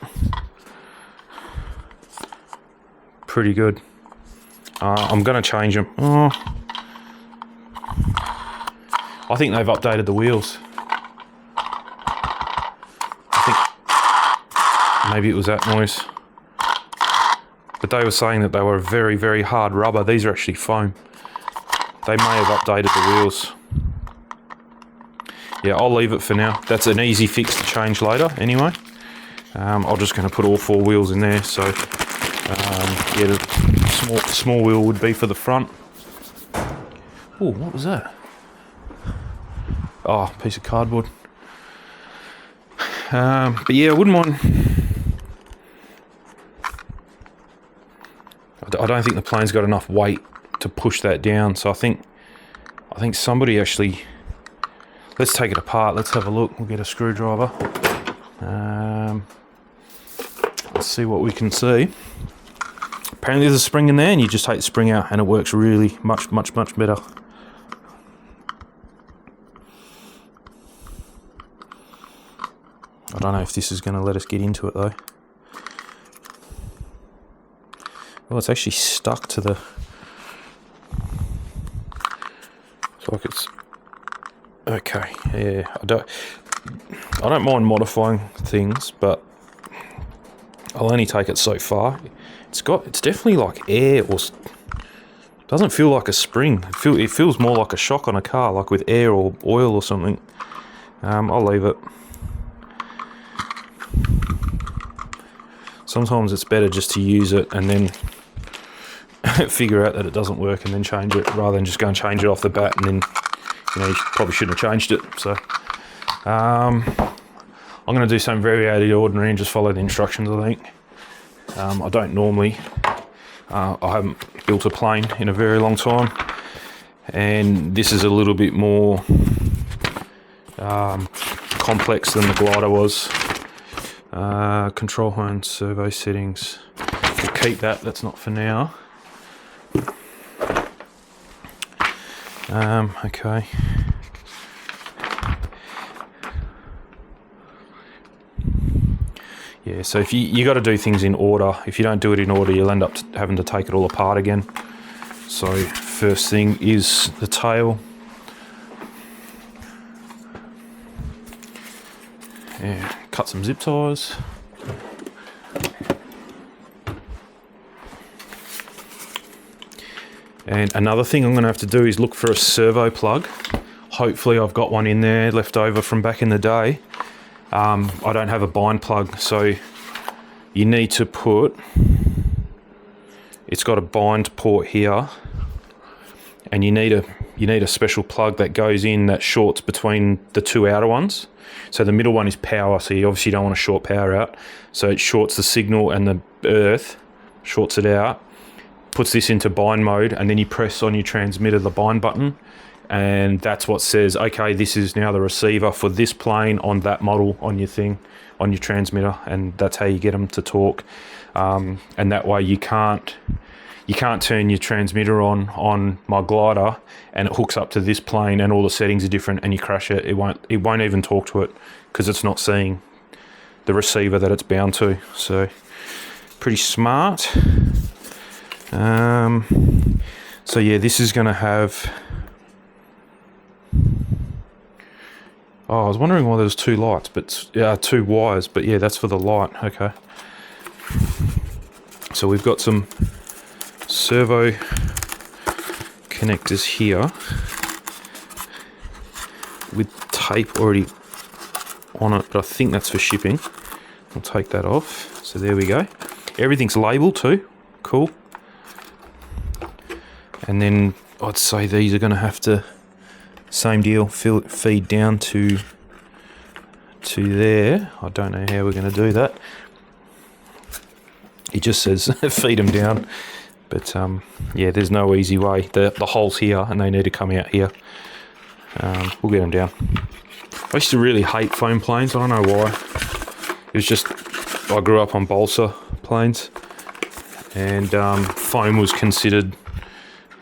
Pretty good. I'm going to change them. Oh. I think they've updated the wheels. I think maybe it was that noise. but they were saying that they were very, very hard rubber. These are actually foam. They may have updated the wheels. Yeah, I'll leave it for now. That's an easy fix to change later anyway. I'm just going to put all 4 wheels in there. So yeah, the small wheel would be for the front. Oh, what was that? Oh, piece of cardboard. But yeah, I wouldn't mind. I don't think the plane's got enough weight to push that down. So I think somebody actually. Let's take it apart. Let's have a look. We'll get a screwdriver. Let's see what we can see. Apparently there's a spring in there, and you just take the spring out, and it works really much better. I don't know if this is going to let us get into it though. Well, it's actually stuck to the. It's like it's. Okay, yeah. I don't mind modifying things, but I'll only take it so far. It's definitely like air, or doesn't feel like a spring. It feels more like a shock on a car, like with air or oil or something. I'll leave it. Sometimes it's better just to use it and then figure out that it doesn't work and then change it, rather than just go and change it off the bat and then, you know, you probably shouldn't have changed it. So I'm going to do something very out of the ordinary and just follow the instructions, I think. I don't normally. I haven't built a plane in a very long time, and this is a little bit more complex than the glider was. Control hone servo settings. We'll keep that. That's not for now. Okay. Yeah, so if you got to do things in order. If you don't do it in order, you'll end up having to take it all apart again. So first thing is the tail. Yeah, cut some zip ties. And another thing I'm going to have to do is look for a servo plug. Hopefully I've got one in there left over from back in the day. I don't have a bind plug, so you need to put, it's got a bind port here, and you need a special plug that goes in that shorts between the 2 outer ones. So the middle one is power, so you obviously don't want to short power out. So it shorts the signal and the earth, shorts it out, puts this into bind mode, and then you press on your transmitter the bind button, and that's what says, okay, this is now the receiver for this plane on that model on your thing, on your transmitter, and that's how you get them to talk. And that way you can't turn your transmitter on my glider and it hooks up to this plane and all the settings are different and you crash it. It won't even talk to it because it's not seeing the receiver that it's bound to. So pretty smart. So yeah, this is going to have. Oh, I was wondering why there's 2 lights, but 2 wires. But yeah, that's for the light. Okay. So we've got some servo connectors here with tape already on it, but I think that's for shipping. I'll take that off. So there we go. Everything's labelled too. Cool. And then I'd say these are going to have to, same deal, feed down to there. I don't know how we're going to do that. It just says feed them down. But yeah, there's no easy way. The hole's here and they need to come out here. We'll get them down. I used to really hate foam planes. I don't know why. It was just, I grew up on balsa planes. And foam was considered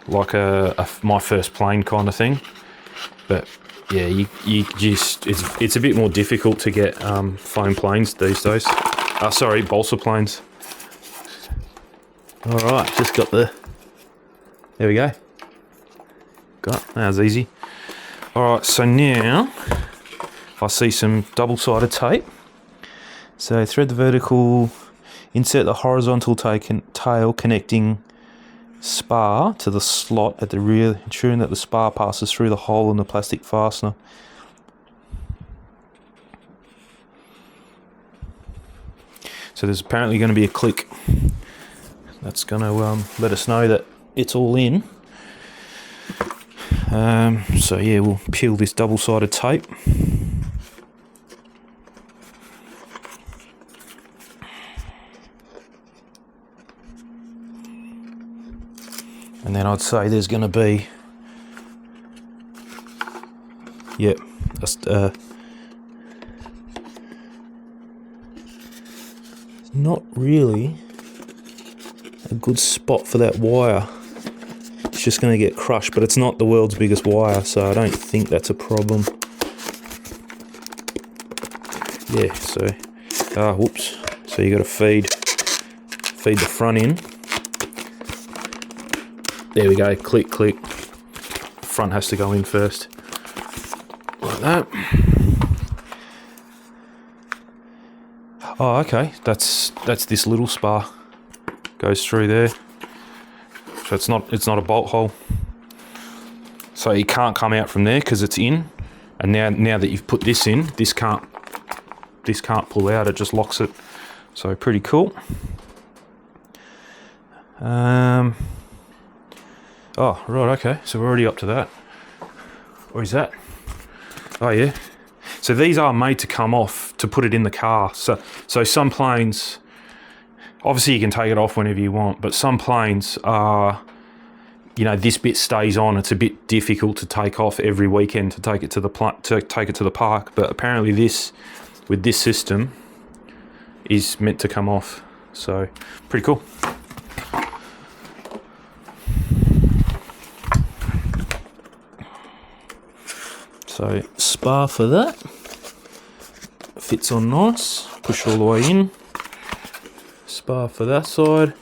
like my first plane kind of thing. But yeah, you just, it's a bit more difficult to get foam planes these days. Sorry, balsa planes. All right, just got there we go. That was easy. All right, so now I see some double-sided tape. So thread the vertical Insert the horizontal tail connecting spar to the slot at the rear, ensuring that the spar passes through the hole in the plastic fastener. So there's apparently going to be a click that's going to let us know that it's all in. So yeah, we'll peel this double-sided tape. And then I'd say there's going to be, yep, just not really a good spot for that wire. It's just going to get crushed, but it's not the world's biggest wire, so I don't think that's a problem. Yeah, so, whoops. So you got to feed the front in. There we go, click, click. Front has to go in first. Like that. Oh, okay, that's this little spar. Goes through there. So it's not a bolt hole. So you can't come out from there because it's in. And now that you've put this in, this can't pull out, it just locks it. So pretty cool. Oh, right, okay, so we're already up to that. Or is that? Oh, yeah. So these are made to come off to put it in the car. So some planes, obviously you can take it off whenever you want, but some planes are, you know, this bit stays on. It's a bit difficult to take off every weekend to take it to the park. But apparently this, with this system, is meant to come off. So pretty cool. So spar for that, fits on nice, push all the way in, spar for that side.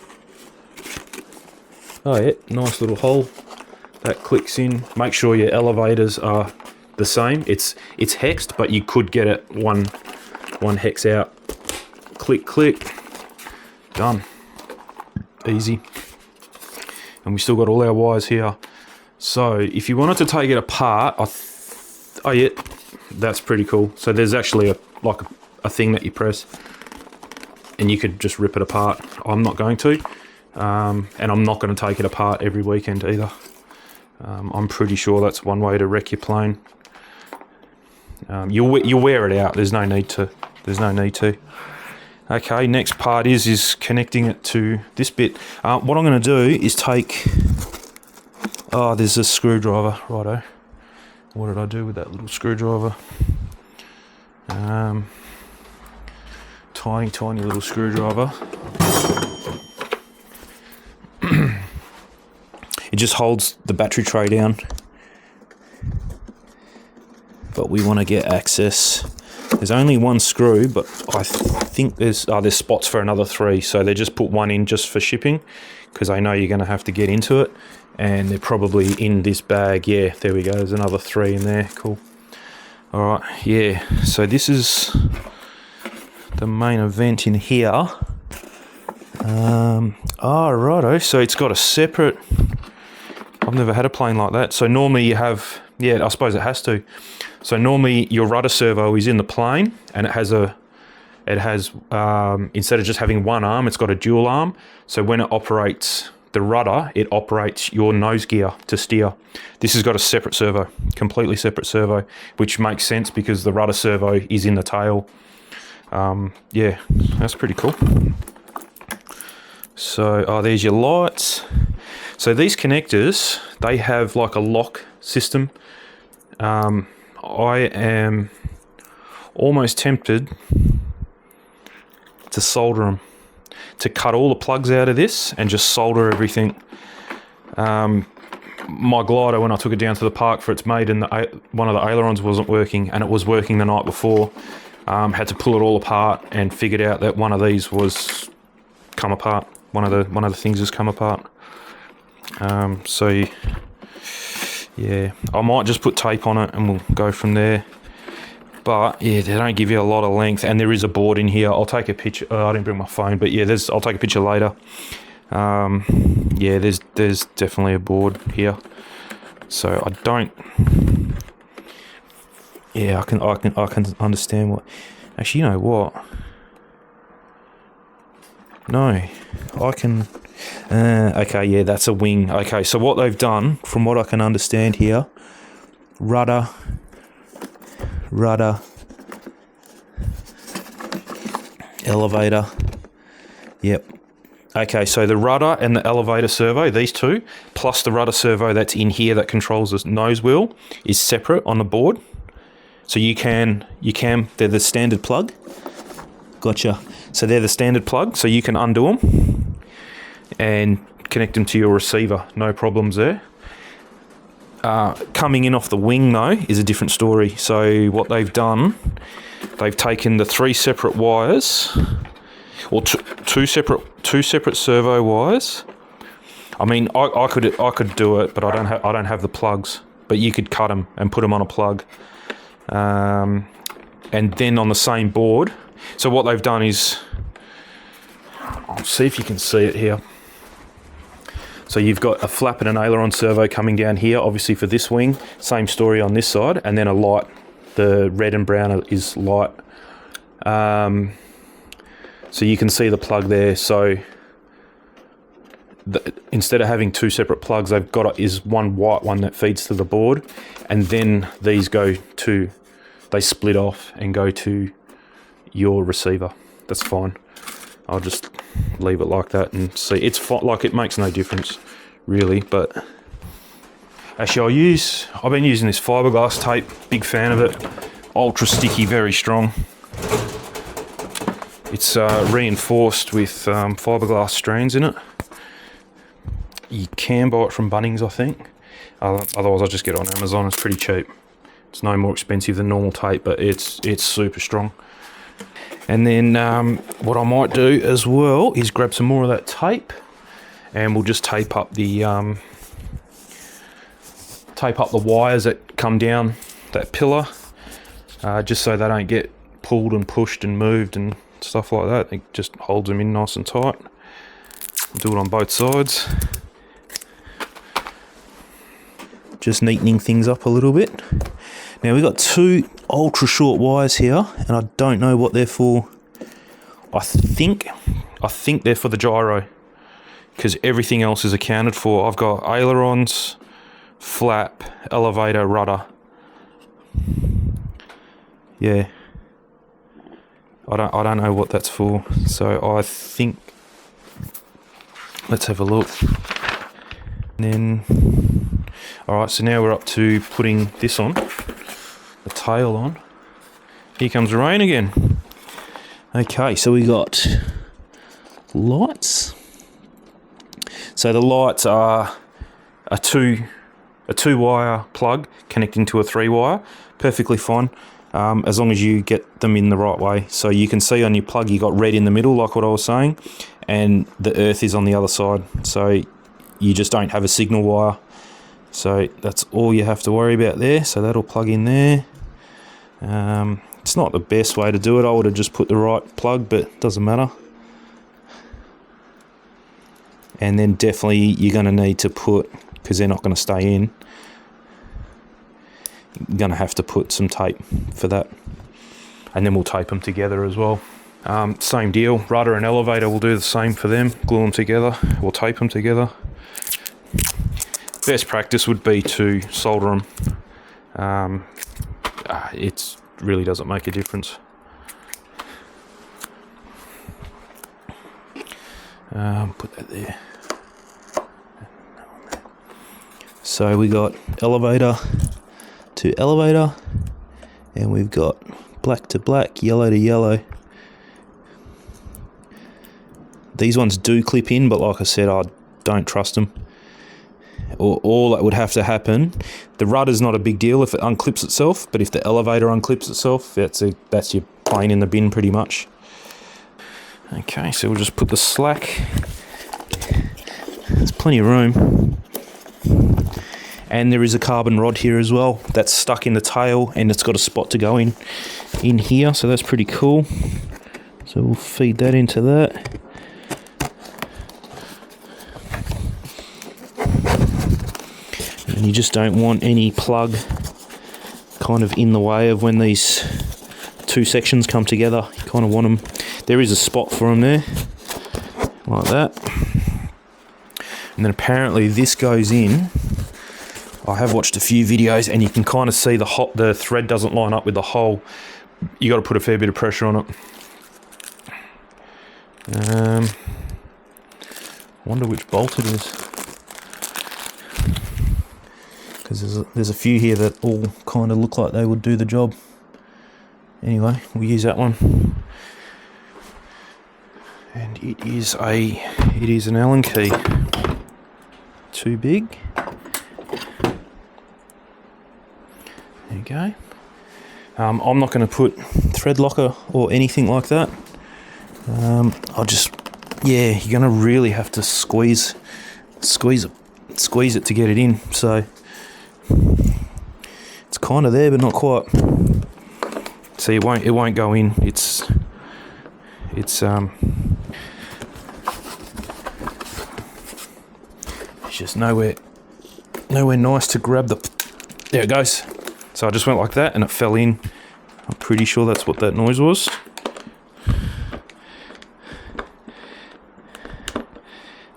Oh yeah, nice little hole, that clicks in. Make sure your elevators are the same. It's hexed, but you could get it one hex out. Click, click, done, easy. And we still got all our wires here. So if you wanted to take it apart, oh yeah, that's pretty cool. So there's actually a thing that you press and you could just rip it apart. I'm not going to, and I'm not going to take it apart every weekend either. I'm pretty sure that's one way to wreck your plane. You'll wear it out. There's no need to. Okay, next part is connecting it to this bit. What I'm going to do is take. Oh, there's a screwdriver. Righto. What did I do with that little screwdriver? Tiny little screwdriver. It just holds the battery tray down. But we want to get access. There's only one screw, but I think there's spots for another 3. So they just put one in just for shipping, because I know you're going to have to get into it. And they're probably in this bag. Yeah, there we go. There's another 3 in there. Cool. All right. Yeah. So this is the main event in here. Righto. So it's got a separate. I've never had a plane like that. So normally you have. Yeah, I suppose it has to. So normally your rudder servo is in the plane, and it has instead of just having one arm, it's got a dual arm. So when it operates the rudder, it operates your nose gear to steer. This has got a separate servo, completely separate servo, which makes sense because the rudder servo is in the tail. Yeah, that's pretty cool. So, there's your lights. So these connectors, they have like a lock system. I am almost tempted to solder them, to cut all the plugs out of this and just solder everything. My glider, when I took it down to the park for its mate, and one of the ailerons wasn't working, and it was working the night before. Had to pull it all apart and figured out that one of these was come apart. One of the things has come apart. So yeah, I might just put tape on it and we'll go from there. But yeah, they don't give you a lot of length, and there is a board in here. I'll take a picture. I didn't bring my phone, but yeah, I'll take a picture later. Yeah, there's definitely a board here. So I don't. Yeah, I can understand what. Actually, you know what? No, I can. Okay, yeah, that's a wing. Okay, so what they've done, from what I can understand here, rudder, elevator. Yep. Okay, so the rudder and the elevator servo, these two, plus the rudder servo that's in here that controls the nose wheel, is separate on the board. So they're the standard plug. Gotcha. So they're the standard plug, so you can undo them and connect them to your receiver. No problems there. Coming in off the wing, though, is a different story. So what they've done, they've taken the 3 separate wires, or two separate servo wires. I mean, I could do it, but I don't have the plugs. But you could cut them and put them on a plug. And then on the same board. So what they've done is, I'll see if you can see it here. So you've got a flap and an aileron servo coming down here, obviously for this wing. Same story on this side, and then a light. The red and brown is light. So you can see the plug there. So instead of having 2 separate plugs, they've got is one white one that feeds to the board, and then these they split off and go to your receiver. That's fine. I'll just leave it like that and see. It's like, it makes no difference really. But actually, I've been using this fiberglass tape. Big fan of it. Ultra sticky, very strong. It's reinforced with fiberglass strands in it. You can buy it from Bunnings, I think. Otherwise, I'll just get it on Amazon. It's pretty cheap. It's no more expensive than normal tape, but it's super strong. And then what I might do as well is grab some more of that tape, and we'll just tape up the wires that come down that pillar, just so they don't get pulled and pushed and moved and stuff like that. It just holds them in nice and tight. Do it on both sides. Just neatening things up a little bit. Now we've got 2 ultra short wires here, and I don't know what they're for. I think they're for the gyro, because everything else is accounted for. I've got ailerons, flap, elevator, rudder. Yeah. I don't know what that's for. So I think, let's have a look. And then, all right, so now we're up to putting this on, the tail on. Here comes the rain again. Okay, so we got lights. So the lights are a two wire plug connecting to a 3 wire. Perfectly fine, as long as you get them in the right way. So you can see on your plug you got red in the middle, like what I was saying, and the earth is on the other side. So you just don't have a signal wire. So that's all you have to worry about there. So that'll plug in there. It's not the best way to do it. I would have just put the right plug, but it doesn't matter. And then definitely you're going to need to put, because they're not going to stay in, you're going to have to put some tape for that. And then we'll tape them together as well. Same deal, rudder and elevator, we'll do the same for them. Glue them together, we'll tape them together. Best practice would be to solder them. It really doesn't make a difference. Put that there. So we got elevator to elevator, and we've got black to black, yellow to yellow. These ones do clip in, but like I said, I don't trust them. All that would have to happen, the rudder's not a big deal if it unclips itself, but if the elevator unclips itself, that's your plane in the bin pretty much. Okay, so we'll just put the slack. There's plenty of room. And there is a carbon rod here as well that's stuck in the tail, and it's got a spot to go in here, so that's pretty cool. So we'll feed that into that. And you just don't want any plug kind of in the way of when these two sections come together. You kind of want them, there is a spot for them there, like that. And then apparently this goes in. I have watched a few videos and you can kind of see the thread doesn't line up with the hole. You got to put a fair bit of pressure on it. Wonder which bolt it is, because there's a few here that all kind of look like they would do the job. Anyway, we'll use that one, and it is an Allen key. Too big. There you go. I'm not going to put thread locker or anything like that. I'll just, yeah, you're going to really have to squeeze it to get it in. So it's kind of there, but not quite. See, it won't go in. It's just nowhere nice to grab the. There it goes. So I just went like that and it fell in. I'm pretty sure that's what that noise was.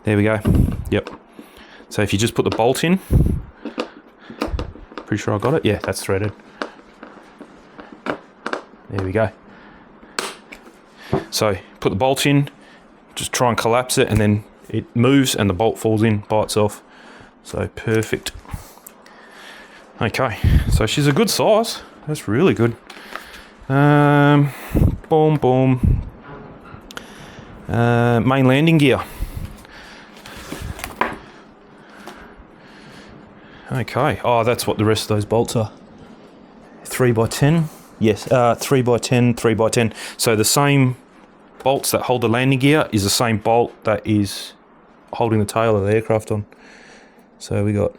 There we go. Yep. So if you just put the bolt in, pretty sure I got it. Yeah, that's threaded. There we go. So put the bolt in, just try and collapse it, and then it moves and the bolt falls in by itself. So perfect. Okay, so she's a good size. That's really good. Boom, boom. Main landing gear. Okay. Oh, that's what the rest of those bolts are. 3x10. Yes. 3x10. 3x10. So the same bolts that hold the landing gear is the same bolt that is holding the tail of the aircraft on. So we got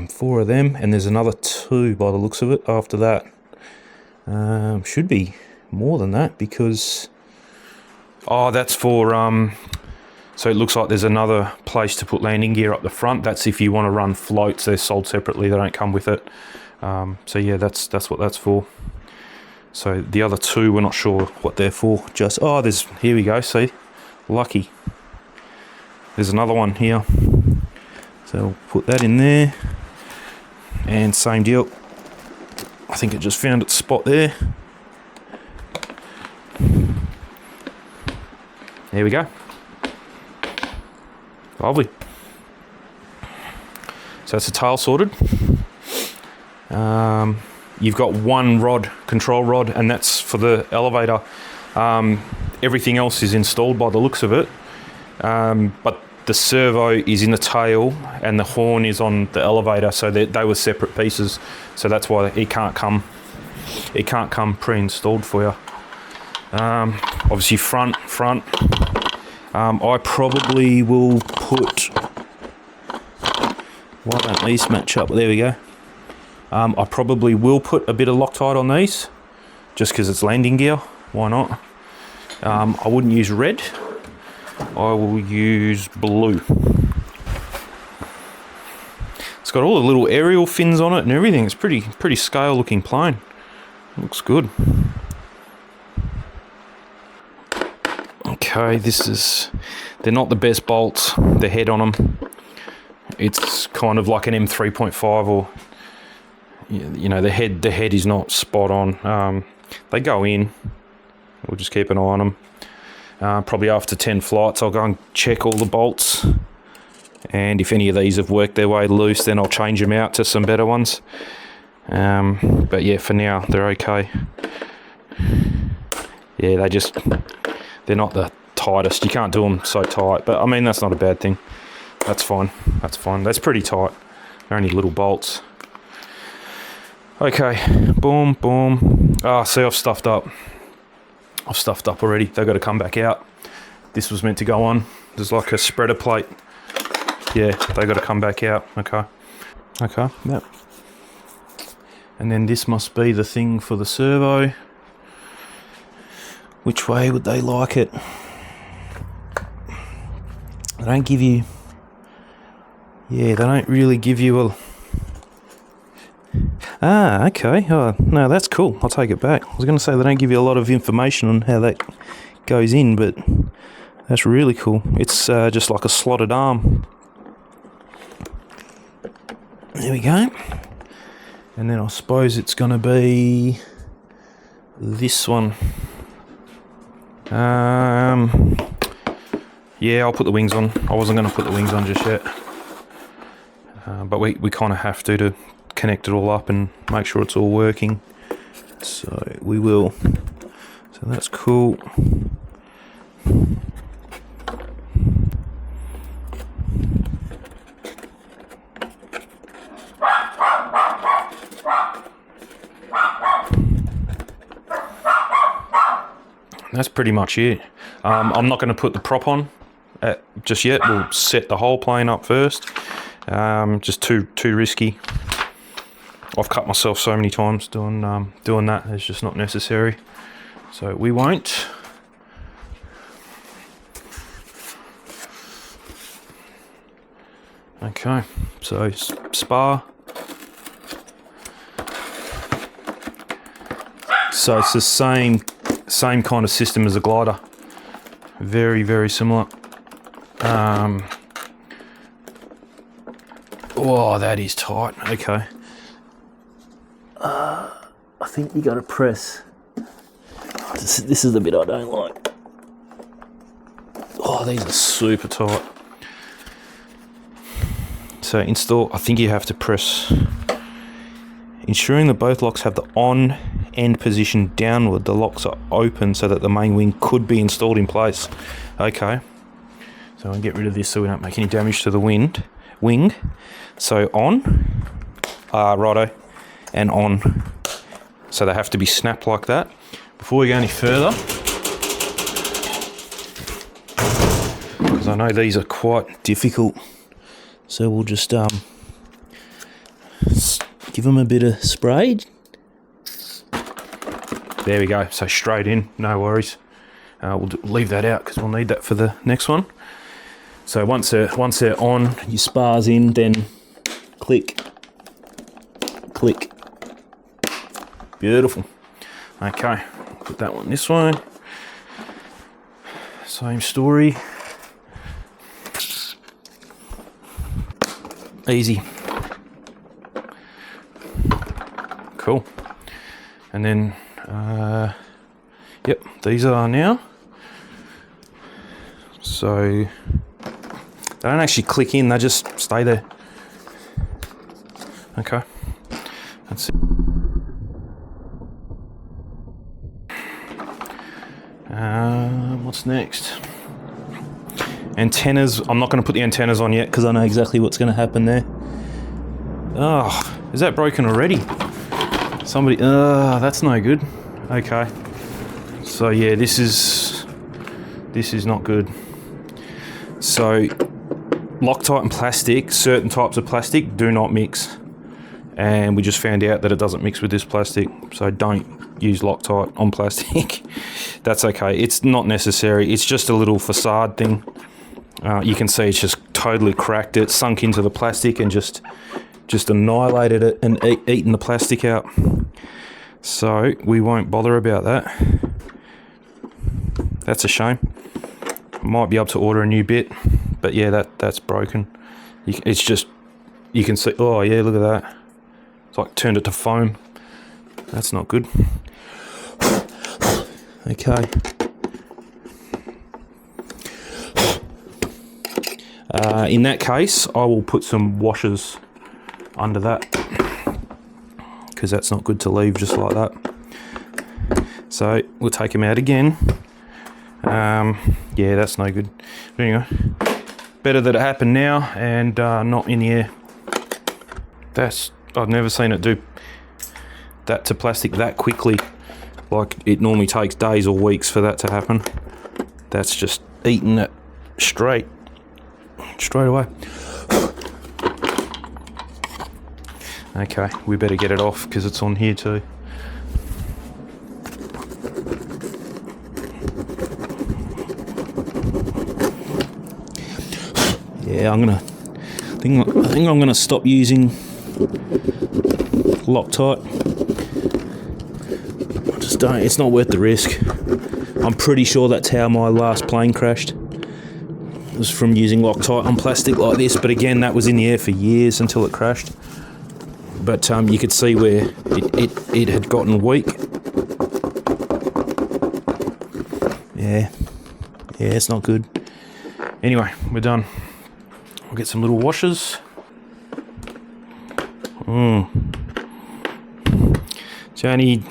4 of them, and there's another 2 by the looks of it after that. Should be more than that, because that's for so it looks like there's another place to put landing gear up the front. That's if you want to run floats. They're sold separately, they don't come with it. So yeah, that's what that's for. So the other 2, we're not sure what they're for. Just here we go, see, lucky. There's another one here. So we'll put that in there, and same deal. I think it just found its spot there. There we go. Lovely. So that's the tail sorted. You've got one rod, control rod, and that's for the elevator. Everything else is installed by the looks of it, but the servo is in the tail and the horn is on the elevator, so they were separate pieces. So that's why it can't come pre-installed for you. Obviously front. I probably will put. Why don't these match up? There we go. I probably will put a bit of Loctite on these, just because it's landing gear. Why not? I wouldn't use red. I will use blue. It's got all the little aerial fins on it and everything. It's pretty scale looking plane. Looks good. Okay, they're not the best bolts. The head on them, it's kind of like an M3.5, or you know, the head is not spot on. They go in. We'll just keep an eye on them. Probably after 10 flights, I'll go and check all the bolts, and if any of these have worked their way loose, then I'll change them out to some better ones. But yeah, for now they're okay. Yeah, they're not the tightest. You can't do them so tight, but I mean, that's not a bad thing. That's fine. That's pretty tight. They're only little bolts. Okay, boom, boom. See, I've stuffed up already. They've got to come back out. This was meant to go on. There's like a spreader plate Yeah, they got to come back out. Okay. Okay, yep. And then this must be the thing for the servo. Which way would they like it? They don't give you... Yeah, they don't really give you a... Ah, okay. Oh, no, that's cool. I'll take it back. I was going to say they don't give you a lot of information on how that goes in, but that's really cool. It's just like a slotted arm. There we go. And then I suppose it's going to be this one. Yeah, I'll put the wings on. I wasn't going to put the wings on just yet. But we kind of have to connect it all up and make sure it's all working. So we will. So that's cool. That's pretty much it. I'm not going to put the prop on just yet. We'll set the whole plane up first. Just too risky. I've cut myself so many times doing that. It's just not necessary. So we won't. Okay, so spar. So it's the same kind of system as a glider. Very, very similar. Oh, that is tight. Okay. I think you got to press. This is the bit I don't like. Oh, these are super tight. So install, I think you have to press. Ensuring that both locks have the on end position downward, the locks are open so that the main wing could be installed in place. Okay. So I'll get rid of this so we don't make any damage to the wing. So on, righto, and on. So they have to be snapped like that. Before we go any further, because I know these are quite difficult, so we'll just give them a bit of spray. There we go. So straight in, no worries. We'll leave that out because we'll need that for the next one. So once they're on, your spars in, then click, click. Beautiful. Okay, put that one this way. Same story. Easy. Cool. And then, yep, these are now. So they don't actually click in, they just stay there. Okay, that's it. What's next? Antennas. I'm not going to put the antennas on yet because I know exactly what's going to happen there. Oh, is that broken already? Somebody. That's no good. Okay. So yeah, this is not good. So Loctite and plastic, certain types of plastic do not mix, and we just found out that it doesn't mix with this plastic. So don't use Loctite on plastic. That's okay. It's not necessary. It's just a little facade thing. You can see it's just totally cracked it, sunk into the plastic, and just annihilated it and eaten the plastic out. So we won't bother about that. That's a shame. Might be able to order a new bit, but yeah, that's broken. It's just, you can see. Oh yeah, look at that. It's like turned it to foam. That's not good. Okay. In that case, I will put some washers under that, because that's not good to leave just like that. So we'll take them out again. Yeah, that's no good. But anyway, better that it happened now and not in the air. I've never seen it do that to plastic that quickly. Like, it normally takes days or weeks for that to happen. That's just eating it straight away. Okay, we better get it off because it's on here too. Yeah, I think I'm gonna stop using Loctite. I just don't. It's not worth the risk. I'm pretty sure that's how my last plane crashed. It was from using Loctite on plastic like this, but again, that was in the air for years until it crashed. But you could see where it had gotten weak. Yeah, it's not good. Anyway, we're done. We'll get some little washers. It's the only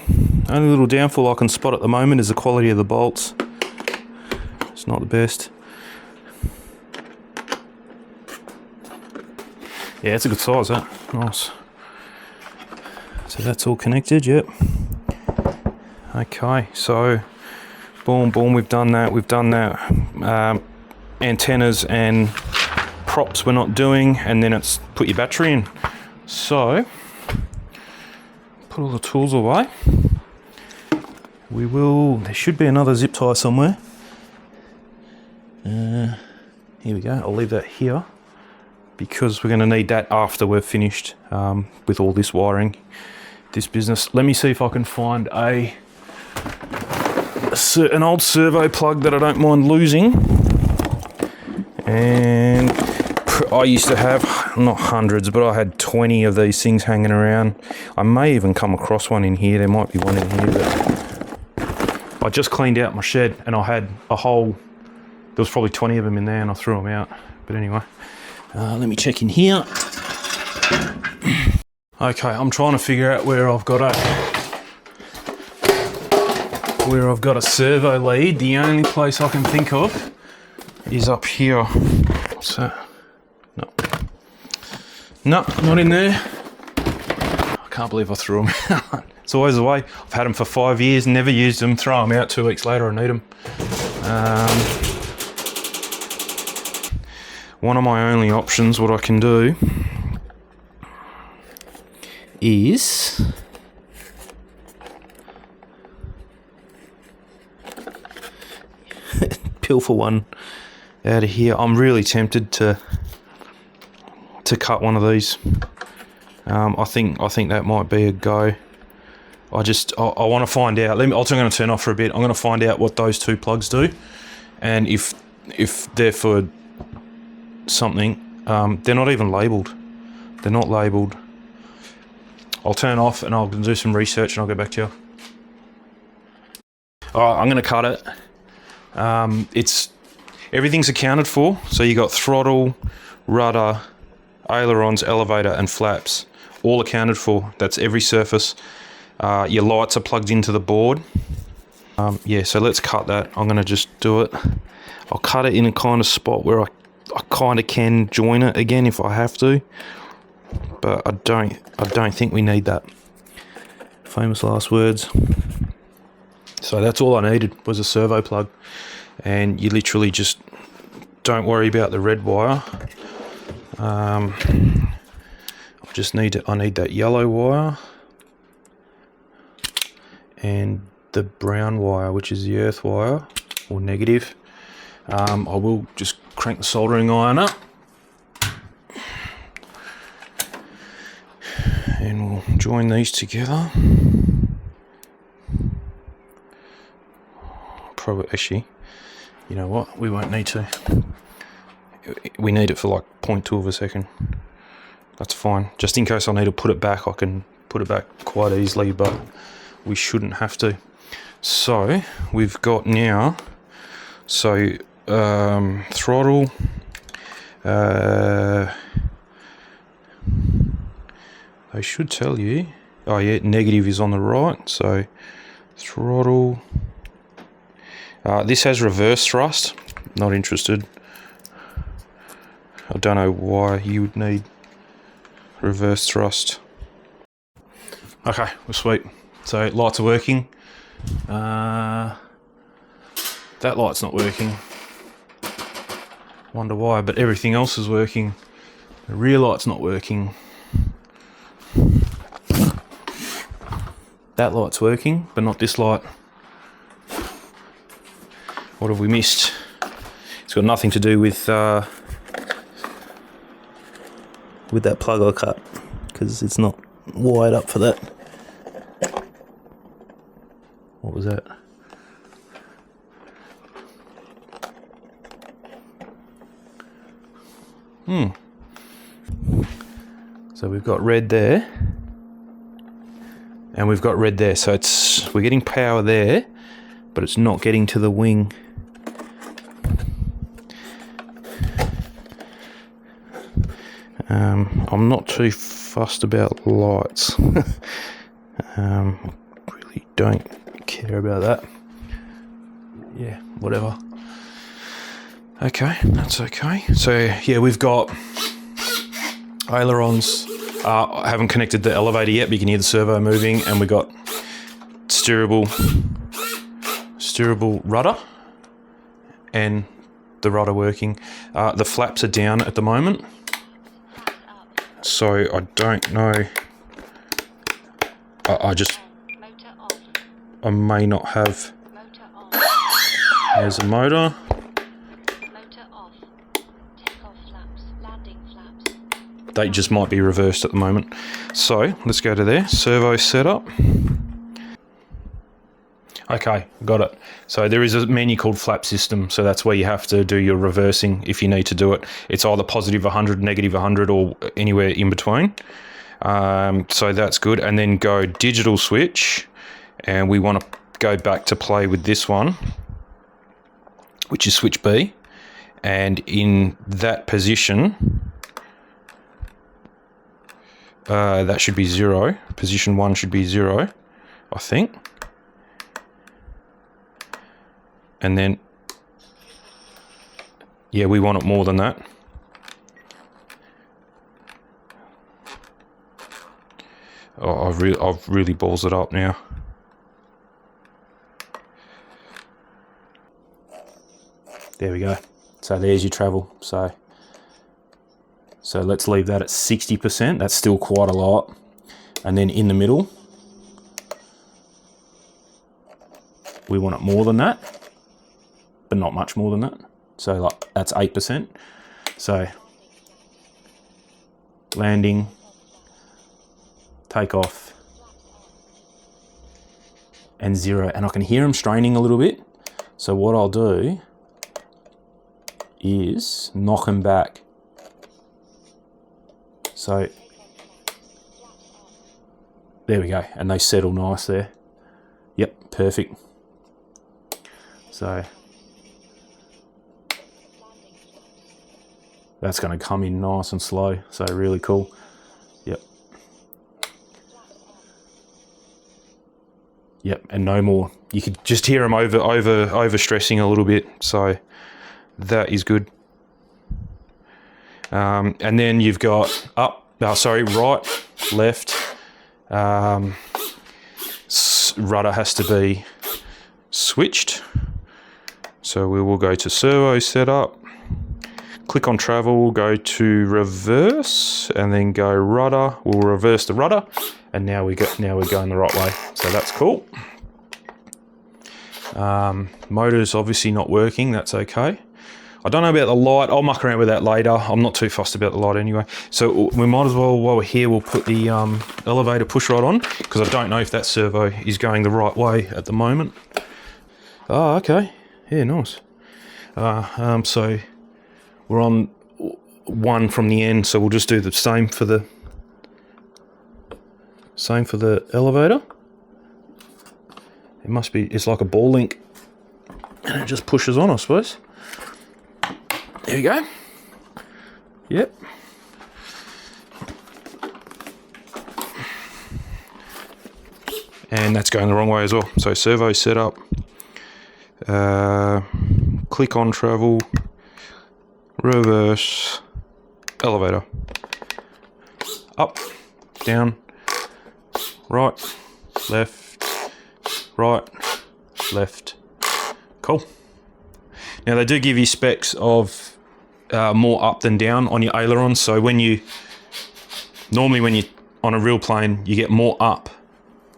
little downfall I can spot at the moment is the quality of the bolts. It's not the best. Yeah, it's a good size, that. Nice. So that's all connected, yep. Okay, so boom, we've done that. Antennas and props we're not doing, and then it's put your battery in. So, put all the tools away. There should be another zip tie somewhere. Here we go, I'll leave that here because we're going to need that after we're finished with all this wiring, this business. Let me see if I can find an old servo plug that I don't mind losing. And I used to have, not hundreds, but I had 20 of these things hanging around. I may even come across one in here. There might be one in here. But I just cleaned out my shed and I had a whole, there was probably 20 of them in there and I threw them out. But anyway, let me check in here. Okay, I'm trying to figure out where I've got a servo lead. The only place I can think of is up here. What's that? No, not in there. I can't believe I threw them out. It's always the way. I've had them for 5 years, never used them, throw them out 2 weeks later, I need them. One of my only options, what I can do, is pilfer one out of here. I'm really tempted to cut one of these. I think that might be a go. I want to find out. I'm going to turn off for a bit. I'm going to find out what those two plugs do, and if they're for something. They're not even labelled. They're not labelled. I'll turn off and I'll do some research and I'll get back to you. Alright, I'm going to cut it. Everything's accounted for. So you got throttle, rudder, ailerons, elevator and flaps. All accounted for. That's every surface. Your lights are plugged into the board. Yeah, so let's cut that. I'm going to just do it. I'll cut it in a kind of spot where I kind of can join it again if I have to. But I don't think we need that. Famous last words. So that's all I needed was a servo plug. And you literally just don't worry about the red wire. I need that yellow wire and the brown wire, which is the earth wire or negative. I will just crank the soldering iron up and we'll join these together. Probably, actually, you know what? We won't need to. We need it for like 0.2 of a second. That's fine. Just in case I need to put it back, I can put it back quite easily, but we shouldn't have to. So we've got now, throttle, they should tell you, oh yeah, negative is on the right, so throttle, this has reverse thrust, not interested. I don't know why you would need reverse thrust. Okay, we're sweet. So lights are working. That light's not working. Wonder why, but everything else is working. The rear light's not working. That light's working, but not this light. What have we missed? It's got nothing to do with that plug I cut, because it's not wired up for that. What was that? So we've got red there, and we've got red there. So we're getting power there, but it's not getting to the wing. I'm not too fussed about lights. Really don't care about that. Yeah, whatever. Okay, that's okay. So yeah, we've got ailerons. I haven't connected the elevator yet, but you can hear the servo moving, and we got steerable rudder and the rudder working. The flaps are down at the moment, so I don't know. I may not have. There's a motor. They just might be reversed at the moment. So let's go to there. Servo setup. Okay, got it. So there is a menu called flap system. So that's where you have to do your reversing if you need to do it. It's either positive 100, negative 100, or anywhere in between. So that's good. And then go digital switch. And we want to go back to play with this one, which is switch B. And in that position, that should be 0. Position 1 should be 0, I think. And then, yeah, we want it more than that. Oh, I've really balls it up now. There we go. So there's your travel. So let's leave that at 60%. That's still quite a lot. And then in the middle, we want it more than that, but not much more than that. So like that's 8%. So landing, takeoff, and 0. And I can hear them straining a little bit. So what I'll do is knock them back. So there we go, and they settle nice there. Yep, perfect. So that's going to come in nice and slow, so really cool. Yep. Yep, and no more. You could just hear them over stressing a little bit, so that is good. And then you've got right, left. Rudder has to be switched. So we will go to servo setup, click on travel, go to reverse, and then go rudder. We'll reverse the rudder, and now we're going the right way. So that's cool. Motor's obviously not working. That's okay. I don't know about the light. I'll muck around with that later. I'm not too fussed about the light anyway. So we might as well, while we're here, we'll put the elevator push rod on, because I don't know if that servo is going the right way at the moment. Oh, okay. Yeah, nice. So we're on 1 from the end, so we'll just do the same for the elevator. It must be, it's like a ball link, and it just pushes on, I suppose. There we go. Yep. And that's going the wrong way as well. So servo setup. Click on travel. Reverse. Elevator. Up. Down. Right. Left. Right. Left. Cool. Now they do give you specs of more up than down on your ailerons. So normally when you on a real plane, you get more up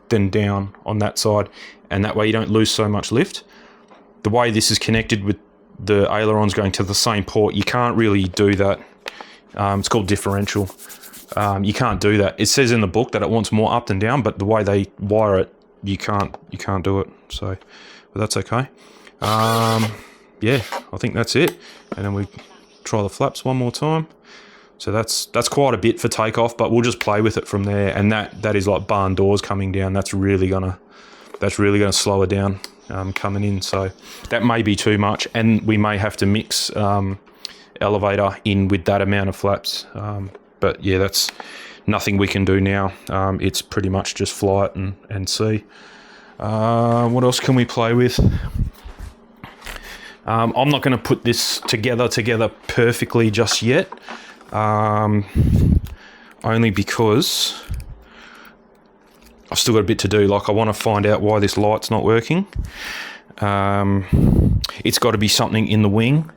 than down on that side, and that way you don't lose so much lift. The way this is connected with the ailerons going to the same port, you can't really do that. It's called differential. You can't do that. It says in the book that it wants more up than down, but the way they wire it, you can't do it. So, but that's okay. Yeah, I think that's it. And then we try the flaps one more time. So that's quite a bit for takeoff, but we'll just play with it from there. And that is like barn doors coming down. That's really gonna slow it down coming in. So that may be too much, and we may have to mix elevator in with that amount of flaps. But yeah, that's nothing we can do now. It's pretty much just fly it and see. What else can we play with? I'm not going to put this together perfectly just yet. Only because I've still got a bit to do. Like, I want to find out why this light's not working. It's got to be something in the wing.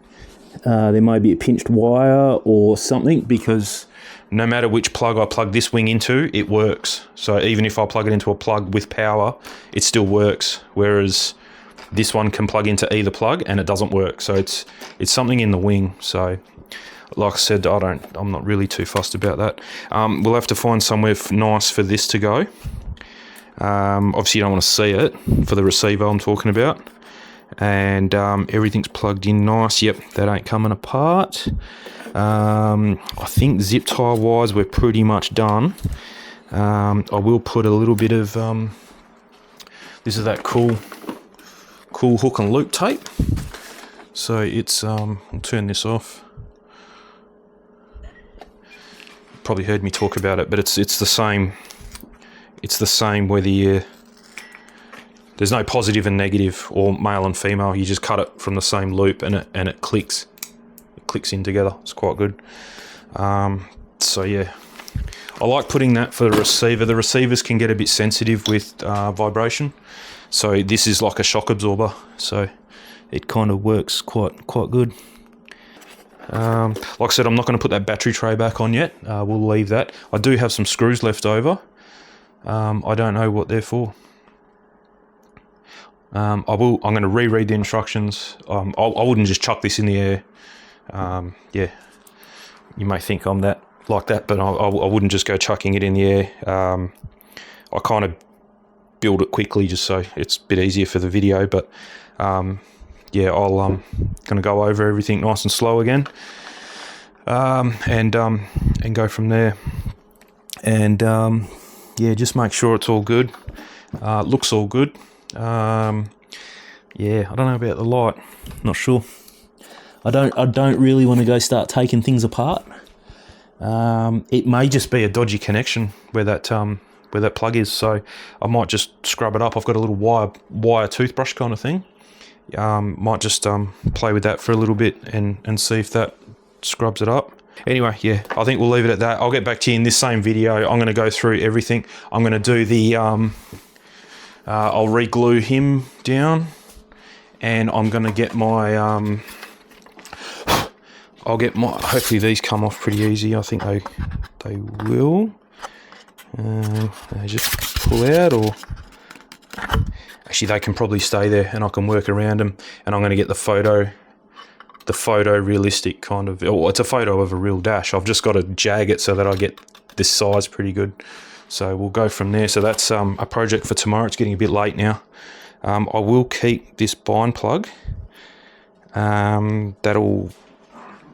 There may be a pinched wire or something, because no matter which plug I plug this wing into, it works. So even if I plug it into a plug with power, it still works. Whereas this one can plug into either plug and it doesn't work. So it's something in the wing. So like I said, I'm not really too fussed about that. We'll have to find somewhere nice for this to go. Obviously you don't want to see it for the receiver I'm talking about. And everything's plugged in nice. Yep, that ain't coming apart. I think zip tie wise we're pretty much done. I will put a little bit of this is that cool hook and loop tape. So it's I'll turn this off. Probably heard me talk about it, but it's the same. It's the same whether there's no positive and negative or male and female. You just cut it from the same loop and it clicks. It clicks in together. It's quite good. So yeah, I like putting that for the receiver. The receivers can get a bit sensitive with vibration. So this is like a shock absorber. So it kind of works quite good. Like I said, I'm not going to put that battery tray back on yet. We'll leave that. I do have some screws left over. I don't know what they're for. I'm going to reread the instructions. I wouldn't just chuck this in the air. Yeah, you may think I'm like that, but I wouldn't just go chucking it in the air. I kind of build it quickly just so it's a bit easier for the video, but yeah, I'll going to go over everything nice and slow again, and go from there. And yeah, just make sure it's all good. Looks all good. Yeah, I don't know about the light. Not sure. I don't really want to go start taking things apart. It may just be a dodgy connection where that plug is, so I might just scrub it up. I've got a little wire toothbrush kind of thing. Might just play with that for a little bit and see if that scrubs it up. Anyway, yeah, I think we'll leave it at that. I'll get back to you in this same video. I'm going to go through everything. I'm going to do the I'll re-glue him down, and I'm going to get my hopefully these come off pretty easy. I think they will. They just pull out, or actually they can probably stay there and I can work around them. And I'm going to get the photo realistic kind of, or it's a photo of a real dash. I've just got to jag it so that I get this size pretty good. So we'll go from there. So that's a project for tomorrow. It's getting a bit late now. I will keep this bind plug. That'll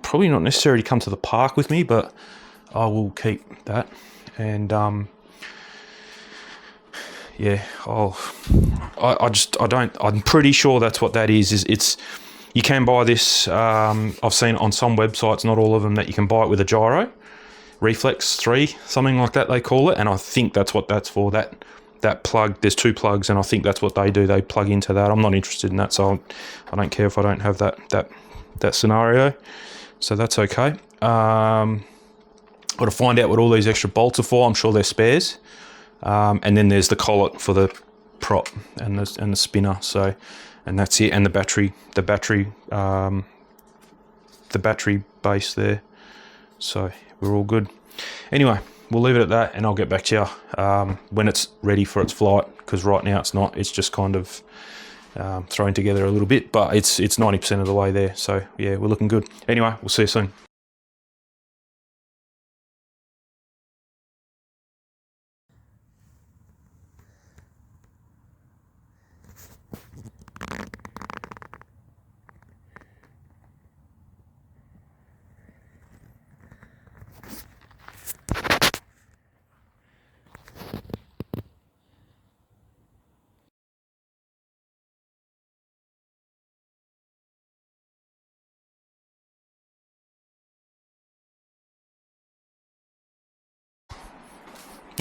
probably not necessarily come to the park with me, but I will keep that. And yeah, I'm pretty sure that's what that is. You can buy this. I've seen it on some websites, not all of them, that you can buy it with a gyro. Reflex 3, something like that they call it, and I think that's what that's for. That plug, there's 2 plugs, and I think that's what they do. They plug into that. I'm not interested in that, so I don't care if I don't have that scenario. So that's okay. Got to find out what all these extra bolts are for. I'm sure they're spares. And then there's the collet for the prop and the spinner. So, and that's it. And the battery base there. So we're all good. Anyway, we'll leave it at that, and I'll get back to you when it's ready for its flight, because right now it's not. It's just kind of thrown together a little bit, but it's 90% of the way there. So yeah, we're looking good. Anyway, we'll see you soon.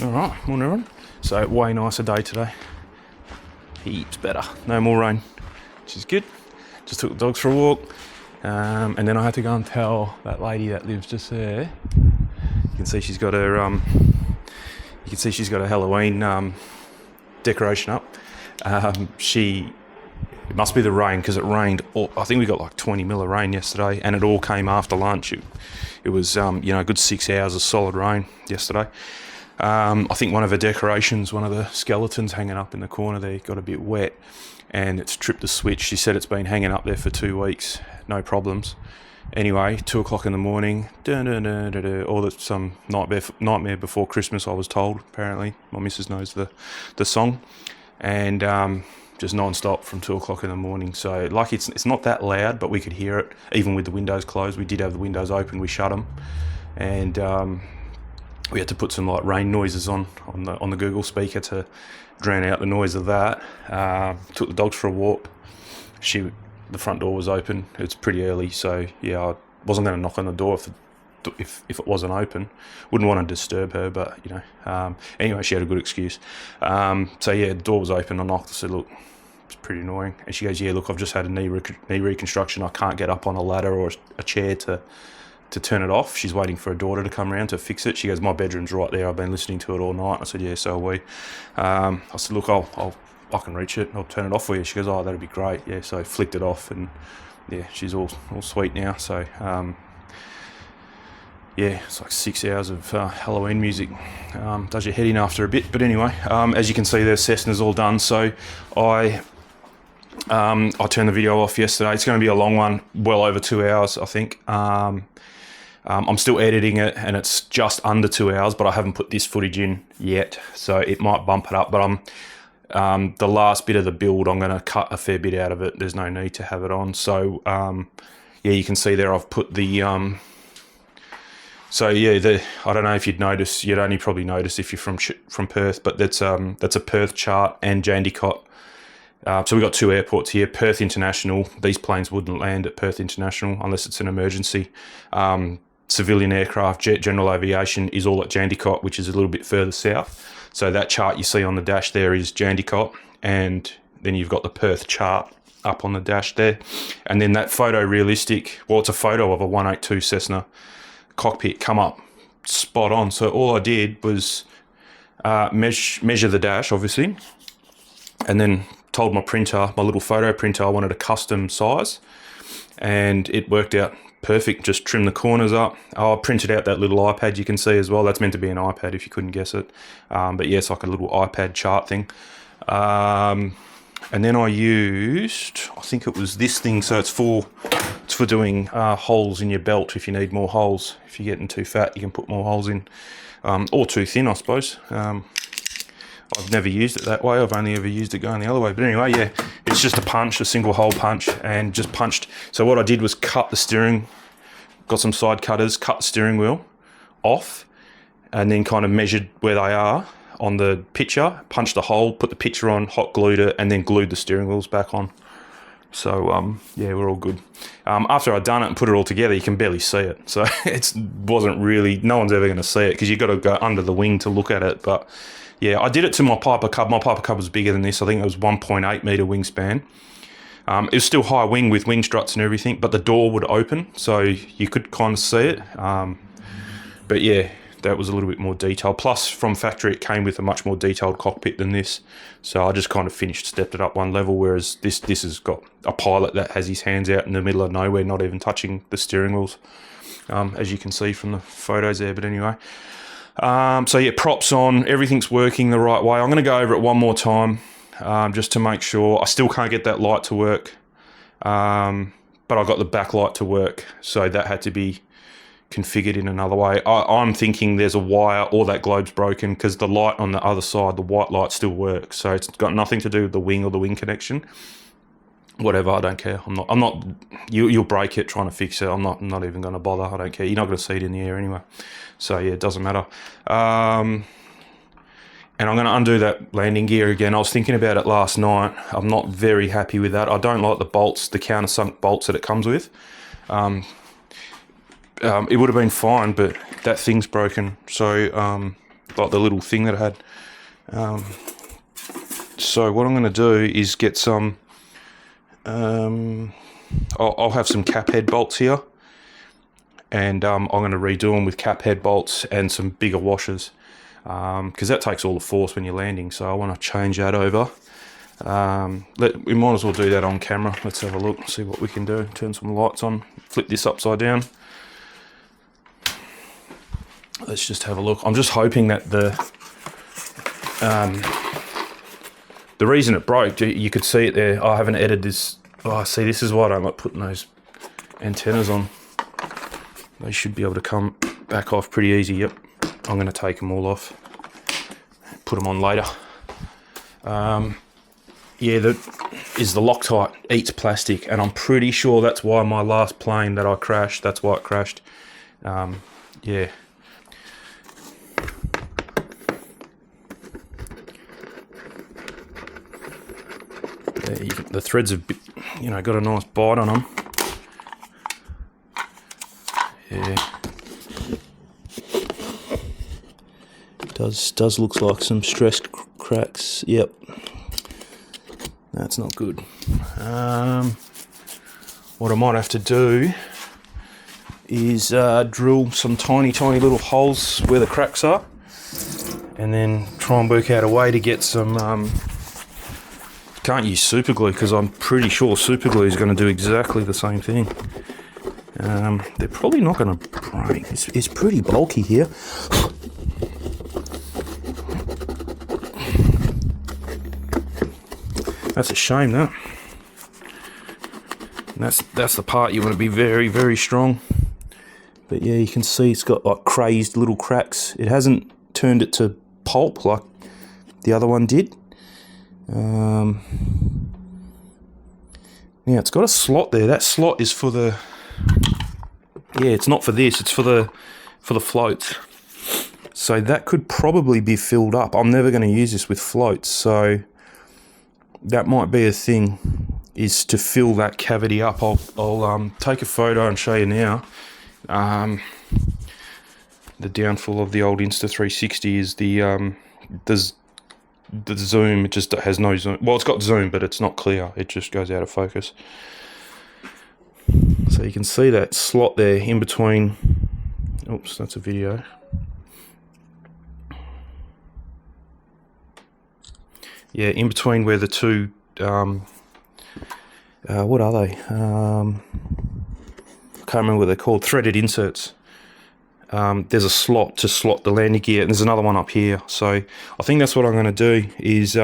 Alright, morning everyone. So way nicer day today. Heaps better. No more rain, which is good. Just took the dogs for a walk. And then I had to go and tell that lady that lives just there. You can see she's got her Halloween decoration up. It must be the rain, because it rained. I think we got like 20 mil of rain yesterday, and it all came after lunch. It was a good 6 hours of solid rain yesterday. I think one of her decorations, one of the skeletons hanging up in the corner there, got a bit wet, and it's tripped the switch. She said it's been hanging up there for 2 weeks, no problems. Anyway, 2 o'clock in the morning, all that's some nightmare before Christmas, I was told. Apparently, my missus knows the song, and just non-stop from 2 o'clock in the morning. So like it's not that loud, but we could hear it even with the windows closed. We did have the windows open, we shut them, and we had to put some like rain noises on the Google speaker to drown out the noise of that. Took the dogs for a walk. The front door was open. It's pretty early, so yeah, I wasn't going to knock on the door if it wasn't open. Wouldn't want to disturb her, but anyway, she had a good excuse. So yeah, the door was open. I knocked. I said, look, it's pretty annoying. And she goes, yeah, look, I've just had a knee reconstruction. I can't get up on a ladder or a chair to turn it off. She's waiting for her daughter to come around to fix it. She goes, my bedroom's right there. I've been listening to it all night. I said, yeah, so are we. I said, look, I can reach it. I'll turn it off for you. She goes, oh, that'd be great. Yeah, so I flicked it off, and yeah, she's all sweet now. So yeah, it's like 6 hours of Halloween music. Does your head in after a bit. But anyway, as you can see, the Cessna's all done. So I turned the video off yesterday. It's going to be a long one, well over 2 hours, I think. I'm still editing it, and it's just under 2 hours, but I haven't put this footage in yet, so it might bump it up. But the last bit of the build, I'm going to cut a fair bit out of it. There's no need to have it on. So yeah, you can see there I've put the so yeah, I don't know if you'd notice. You'd only probably notice if you're from Perth, but that's a Perth chart and Jandakot. So we've got 2 airports here. Perth International. These planes wouldn't land at Perth International unless it's an emergency. Civilian aircraft, general aviation is all at Jandakot, which is a little bit further south. So that chart you see on the dash there is Jandakot, and then you've got the Perth chart up on the dash there. And then that photorealistic, well, it's a photo of a 182 Cessna cockpit come up spot on. So all I did was measure the dash, obviously, and then told my printer, my little photo printer, I wanted a custom size, and it worked out perfect. Just trim the corners up. I printed out that little iPad you can see as well. That's meant to be an iPad if you couldn't guess it. But yeah, it's like a little iPad chart thing. And then I used, I think it was this thing. So it's for doing holes in your belt if you need more holes. If you're getting too fat, you can put more holes in, or too thin, I suppose. I've never used it that way. I've only ever used it going the other way. But anyway, yeah, it's just a single hole punch, and just punched. So what I did was cut the steering, got some side cutters, cut the steering wheel off, and then kind of measured where they are on the picture, punched a hole, put the picture on, hot glued it, and then glued the steering wheels back on. So yeah, we're all good. After I'd done it and put it all together, you can barely see it. So it wasn't really, no one's ever going to see it because you've got to go under the wing to look at it. But yeah, I did it to my Piper Cub. My Piper Cub was bigger than this. I think it was 1.8 metre wingspan. It was still high wing with wing struts and everything, but the door would open, so you could kind of see it. But yeah, that was a little bit more detailed. Plus, from factory, it came with a much more detailed cockpit than this. So I just kind of stepped it up one level, whereas this has got a pilot that has his hands out in the middle of nowhere, not even touching the steering wheels, as you can see from the photos there. But anyway, So yeah, props on, everything's working the right way. I'm going to go over it one more time just to make sure. I still can't get that light to work, but I got the backlight to work, so that had to be configured in another way. I'm thinking there's a wire or that globe's broken, because the light on the other side, the white light, still works. So it's got nothing to do with the wing or the wing connection. Whatever, I don't care. I'm not. You'll break it trying to fix it. I'm not even going to bother. I don't care. You're not going to see it in the air anyway. So yeah, it doesn't matter. And I'm going to undo that landing gear again. I was thinking about it last night. I'm not very happy with that. I don't like the bolts, the countersunk bolts that it comes with. It would have been fine, but that thing's broken. So, like the little thing that I had. So what I'm going to do is get some. I'll have some cap head bolts here, and I'm going to redo them with cap head bolts and some bigger washers, because that takes all the force when you're landing. So I want to change that over. We might as well do that on camera. Let's have a look, see what we can do. Turn some lights on, flip this upside down. Let's just have a look. I'm just hoping that the reason it broke, you could see it there. I haven't edited this. Oh, see, this is why I don't like putting those antennas on. They should be able to come back off pretty easy. Yep, I'm going to take them all off, put them on later. Yeah, the Loctite eats plastic, and I'm pretty sure that's why my last plane that I crashed, that's why it crashed. Yeah. The threads have, got a nice bite on them. Yeah, does looks like some stress cracks. Yep, that's not good. What I might have to do is drill some tiny little holes where the cracks are, and then try and work out a way to get some. Can't use super glue, because I'm pretty sure super glue is going to do exactly the same thing. They're probably not going to break. It's pretty bulky here. That's a shame, that. And that's the part you want to be very, very strong. But yeah, you can see it's got like crazed little cracks. It hasn't turned it to pulp like the other one did. Yeah, it's got a slot there. That slot is for the. Yeah, it's not for this. It's for the floats. So that could probably be filled up. I'm never going to use this with floats, so that might be a thing. Is to fill that cavity up. I'll take a photo and show you now. The downfall of the old Insta360 is the zoom. It just has no zoom. Well, it's got zoom, but it's not clear. It just goes out of focus. So you can see that slot there in between. Oops, that's a video. Yeah, in between where the two. What are they? I can't remember what they're called. Threaded inserts. There's a slot to slot the landing gear, and there's another one up here. So I think that's what I'm going to do is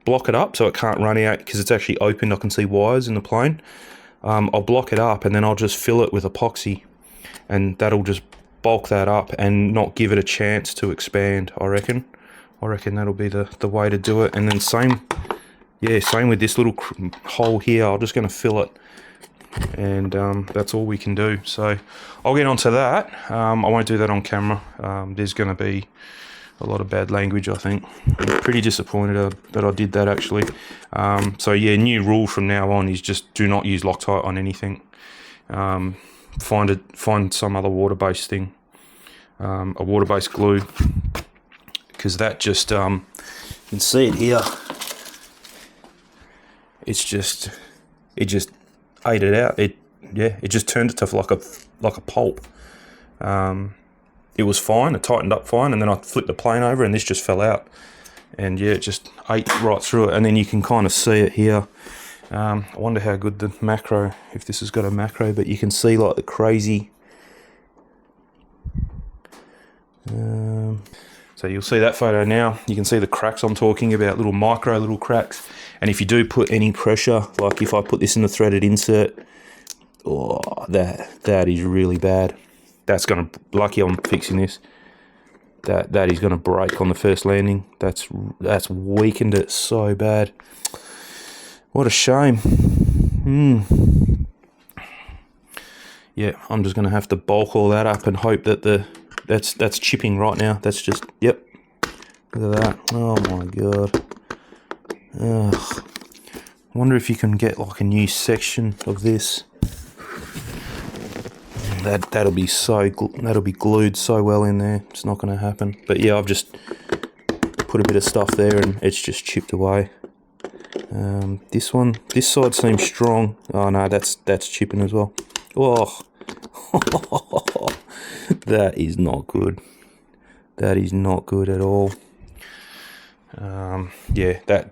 block it up so it can't run out, because it's actually opened. I can see wires in the plane. I'll block it up, and then I'll just fill it with epoxy, and that'll just bulk that up and not give it a chance to expand. I reckon that'll be the way to do it. And then same with this little hole here. I'm just going to fill it. And that's all we can do. So I'll get onto that. I won't do that on camera. There's going to be a lot of bad language, I think. I'm pretty disappointed that I did that, actually. So yeah, new rule from now on is just do not use Loctite on anything. Find some other water-based thing, a water-based glue, because that just you can see it here. It just ate it out. It just turned it to like a pulp. It was fine. It tightened up fine, and then I flipped the plane over, and this just fell out. And yeah, it just ate right through it. And then you can kind of see it here. I wonder how good the macro, if this has got a macro, but you can see like the crazy. So you'll see that photo now. You can see the cracks I'm talking about, little cracks. And if you do put any pressure, like if I put this in the threaded insert, oh, that is really bad. That's gonna, lucky I'm fixing this. That is gonna break on the first landing. That's weakened it so bad. What a shame. Yeah, I'm just gonna have to bulk all that up and hope that that's chipping right now. That's just, yep. Look at that. Oh my god. Ugh. I wonder if you can get like a new section of this. That'll be glued so well in there. It's not going to happen. But yeah, I've just put a bit of stuff there and it's just chipped away. This side seems strong. Oh no, that's chipping as well. Oh, that is not good. That is not good at all. Yeah, I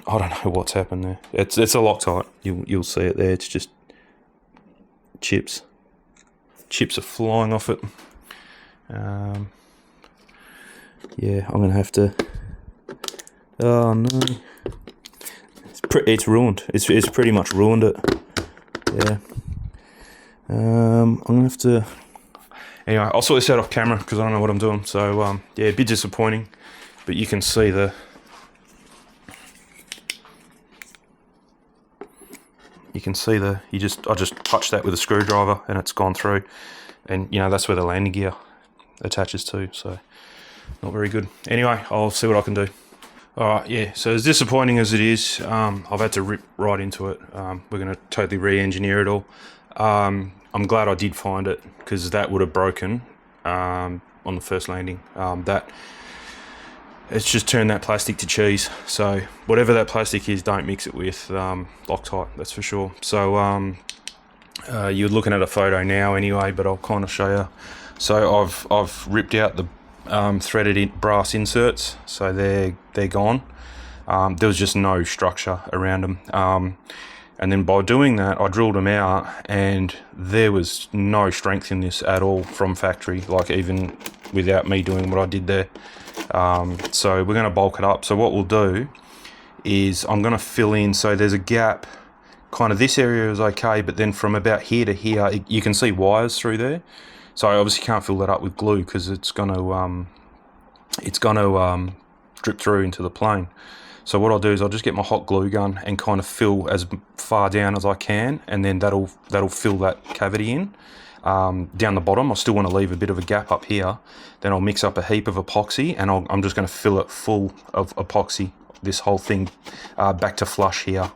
don't know what's happened there. It's a Loctite. You'll see it there. It's just chips. Chips are flying off it. Yeah, I'm gonna have to. Oh no, it's ruined. It's pretty much ruined it. Yeah. I'm gonna have to. Anyway, I'll sort this out off camera because I don't know what I'm doing. So yeah, a bit disappointing, but you can see the. You can see I just touched that with a screwdriver and it's gone through, and you know that's where the landing gear attaches to, so not very good. Anyway, I'll see what I can do. Alright, yeah, so as disappointing as it is, I've had to rip right into it. We're going to totally re-engineer it all. I'm glad I did find it, because that would have broken on the first landing. It's just turned that plastic to cheese. So whatever that plastic is, don't mix it with Loctite, that's for sure. So you're looking at a photo now anyway, but I'll kind of show you. So I've ripped out the threaded brass inserts, so they're gone. There was just no structure around them. And then by doing that, I drilled them out, and there was no strength in this at all from factory, like even without me doing what I did there. So we're going to bulk it up. So what we'll do is I'm going to fill in, so there's a gap, kind of this area is okay, but then from about here to here, you can see wires through there. So I obviously can't fill that up with glue because it's going to drip through into the plane. So what I'll do is I'll just get my hot glue gun and kind of fill as far down as I can, and then that'll fill that cavity in. Down the bottom, I still want to leave a bit of a gap up here. Then I'll mix up a heap of epoxy, and I'm just going to fill it full of epoxy, this whole thing, back to flush here.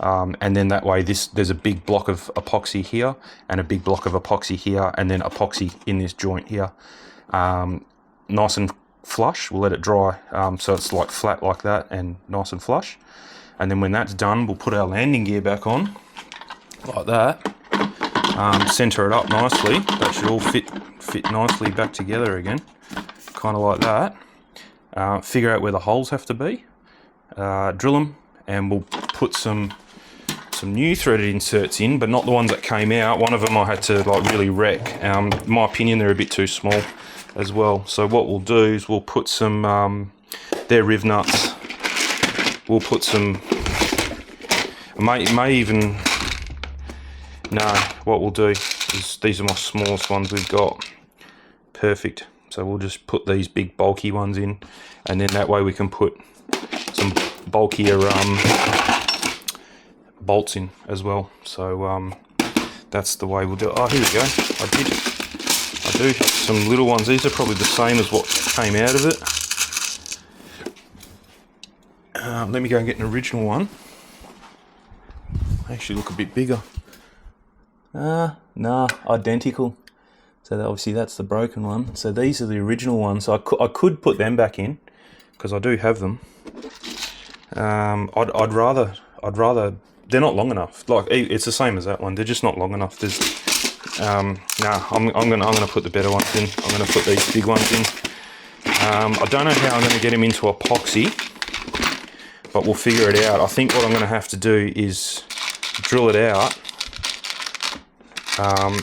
And then that way there's a big block of epoxy here and a big block of epoxy here, and then epoxy in this joint here. Nice and flush. We'll let it dry, so it's like flat like that and nice and flush. And then when that's done, we'll put our landing gear back on like that. Center it up nicely. That should all fit nicely back together again, kind of like that. Figure out where the holes have to be, drill them, and we'll put some new threaded inserts in, but not the ones that came out. One of them I had to like really wreck. In my opinion, they're a bit too small as well. So what we'll do is we'll put some, they're riv nuts. We'll put some, may even. No, what we'll do is, these are my smallest ones we've got. Perfect. So we'll just put these big bulky ones in, and then that way we can put some bulkier bolts in as well. So that's the way we'll do it. Oh, here we go. I do some little ones. These are probably the same as what came out of it. Let me go and get an original one. They actually look a bit bigger. Nah, identical. So obviously that's the broken one. So these are the original ones. So I could put them back in because I do have them. I'd rather they're not long enough. Like it's the same as that one. They're just not long enough. There's I'm gonna put the better ones in. I'm gonna put these big ones in. I don't know how I'm gonna get them into epoxy, but we'll figure it out. I think what I'm gonna have to do is drill it out.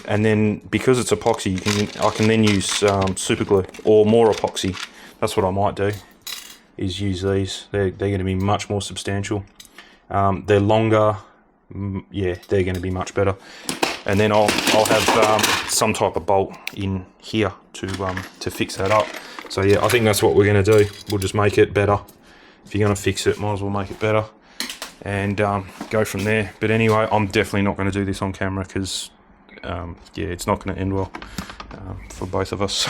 And then because it's epoxy, I can then use super glue or more epoxy. that's what I might do, is use these. They're going to be much more substantial. They're longer. Yeah, they're going to be much better. And then I'll have some type of bolt in here to fix that up. So yeah, I think that's what we're going to do. We'll just make it better. If you're going to fix it, might as well make it better, and go from there. But anyway, I'm definitely not going to do this on camera because yeah, it's not going to end well for both of us.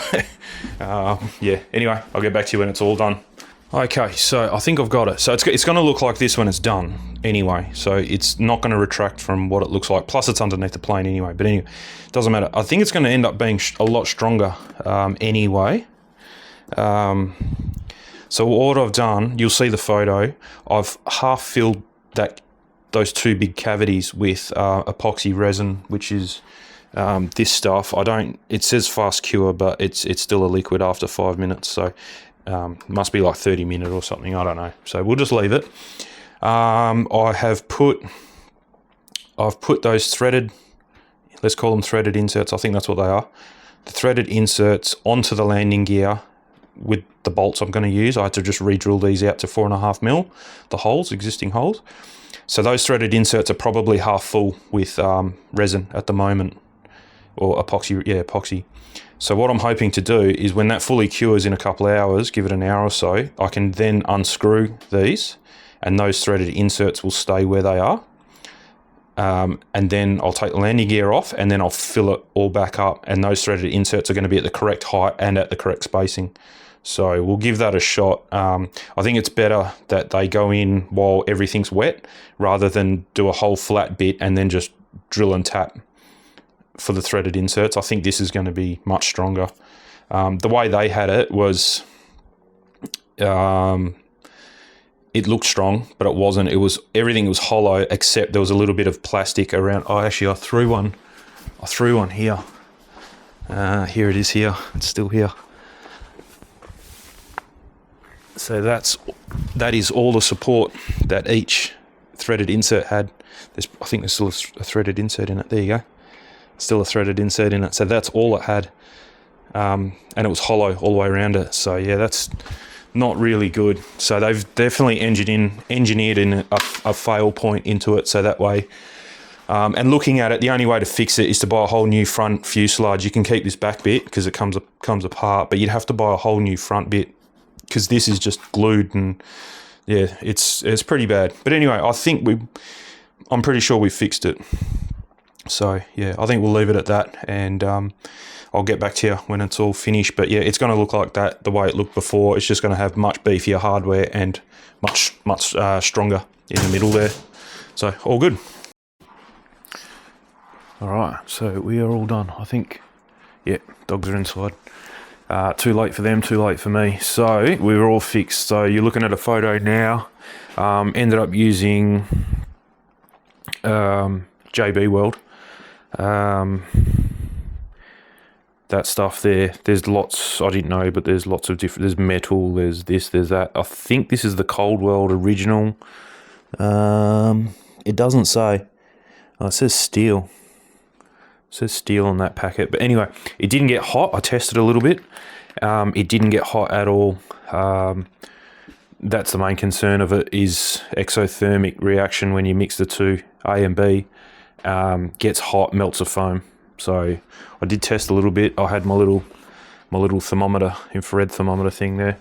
Yeah, anyway, I'll get back to you when it's all done. Okay, so I think I've got it. So it's going to look like this when it's done anyway. So it's not going to retract from what it looks like. Plus it's underneath the plane anyway. But anyway, it doesn't matter. I think it's going to end up being a lot stronger anyway. So what I've done, you'll see the photo, I've half filled those two big cavities with epoxy resin, which is this stuff. It says fast cure, but it's still a liquid after 5 minutes. So must be like 30 minutes or something, I don't know. So we'll just leave it. I've put those threaded, let's call them threaded inserts, I think that's what they are. The threaded inserts onto the landing gear with the bolts I'm going to use. I had to just re-drill these out to 4.5 mil, the holes, existing holes. So those threaded inserts are probably half full with resin at the moment, or epoxy, yeah, epoxy. So what I'm hoping to do is when that fully cures in a couple of hours, give it an hour or so, I can then unscrew these and those threaded inserts will stay where they are. And then I'll take the landing gear off and then I'll fill it all back up, and those threaded inserts are going to be at the correct height and at the correct spacing. So we'll give that a shot. I think it's better that they go in while everything's wet rather than do a whole flat bit and then just drill and tap for the threaded inserts. I think this is going to be much stronger. The way they had it was, it looked strong, but it wasn't. Everything was hollow except there was a little bit of plastic around. Oh, actually, I threw one here. Here it is here. It's still here. So that is all the support that each threaded insert had. I think there's still a threaded insert in it. There you go. Still a threaded insert in it. So that's all it had. And it was hollow all the way around it. So yeah, that's not really good. So they've definitely engineered in a fail point into it. So that way, and looking at it, the only way to fix it is to buy a whole new front fuselage. You can keep this back bit because it comes apart, but you'd have to buy a whole new front bit because this is just glued, and yeah, it's pretty bad. But anyway, I'm pretty sure we fixed it. So yeah, I think we'll leave it at that, and I'll get back to you when it's all finished. But yeah, it's going to look like that, the way it looked before. It's just going to have much beefier hardware and much stronger in the middle there. So all good. All right, so we are all done. I think, yeah, dogs are inside. Too late for them, too late for me. So we were all fixed. So you're looking at a photo now. Ended up using JB Weld. That stuff there. There's lots, I didn't know, but there's lots of different, there's metal, there's this, there's that. I think this is the Cold Weld original. It doesn't say. Oh, it says steel. It says steel on that packet. But anyway, it didn't get hot. I tested a little bit. It didn't get hot at all. That's the main concern of it, is exothermic reaction when you mix the two, A and B. Gets hot, melts the foam. So I did test a little bit. I had my little thermometer, infrared thermometer thing there.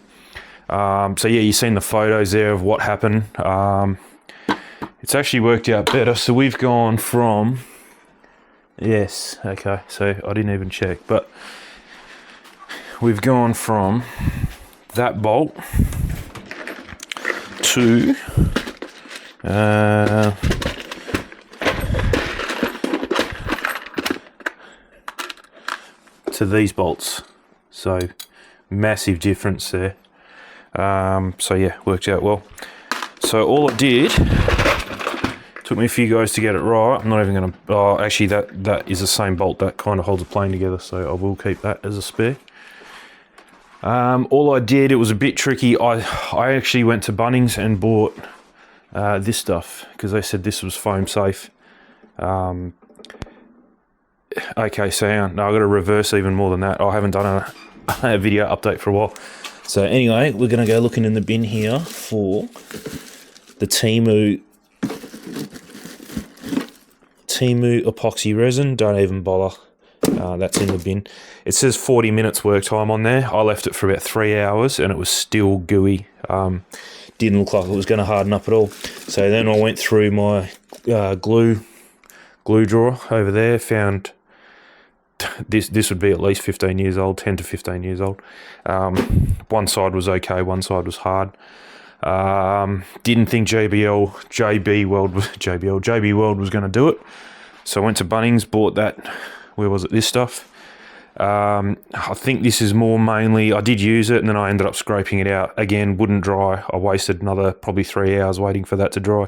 So yeah, you've seen the photos there of what happened. It's actually worked out better. So we've gone from, yes, okay, so I didn't even check, but we've gone from that bolt to these bolts. So massive difference there. So yeah, worked out well. So all I did, took me a few goes to get it right. I'm not even going to, oh, actually that is the same bolt that kind of holds the plane together, so I will keep that as a spare. All I did, it was a bit tricky. I actually went to Bunnings and bought this stuff because they said this was foam safe. Okay, so now I've got to reverse even more than that. I haven't done a video update for a while. So anyway, we're going to go looking in the bin here for the Timu epoxy resin. Don't even bother. That's in the bin. It says 40 minutes work time on there. I left it for about 3 hours and it was still gooey. Didn't look like it was going to harden up at all. So then I went through my glue drawer over there, found this would be at least 15 years old, 10 to 15 years old. One side was okay, one side was hard. Didn't think JB Weld was going to do it. So I went to Bunnings, bought that. Where was it? This stuff. I think this is more mainly, I did use it and then I ended up scraping it out. Again, wouldn't dry. I wasted another probably 3 hours waiting for that to dry.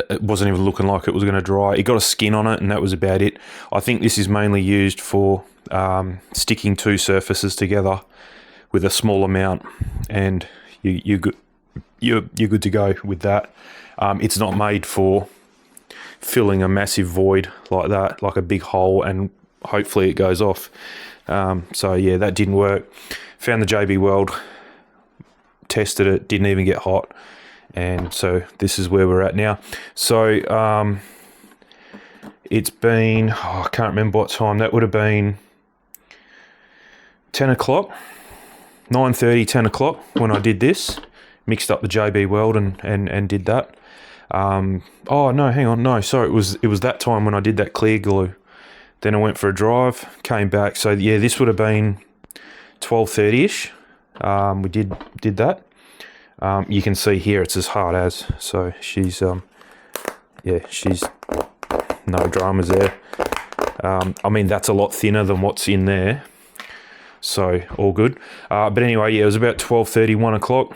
It wasn't even looking like it was going to dry. It got a skin on it and that was about it. I think this is mainly used for sticking two surfaces together with a small amount, and you're good to go with that. It's not made for filling a massive void like that, like a big hole, and hopefully it goes off. So yeah, that didn't work. Found the JB Weld, tested it, didn't even get hot, and so this is where we're at now. So it's been, I can't remember what time, that would have been 10 o'clock, 9:30, 10 o'clock when I did this. Mixed up the JB Weld and did that. Oh no, hang on, no, sorry, it was that time when I did that clear glue. Then I went for a drive, came back. So yeah, this would have been 12:30ish. We did that. You can see here it's as hard as. So she's she's no dramas there. I mean, that's a lot thinner than what's in there. So all good. But anyway, yeah, it was about 12:30, 1 o'clock.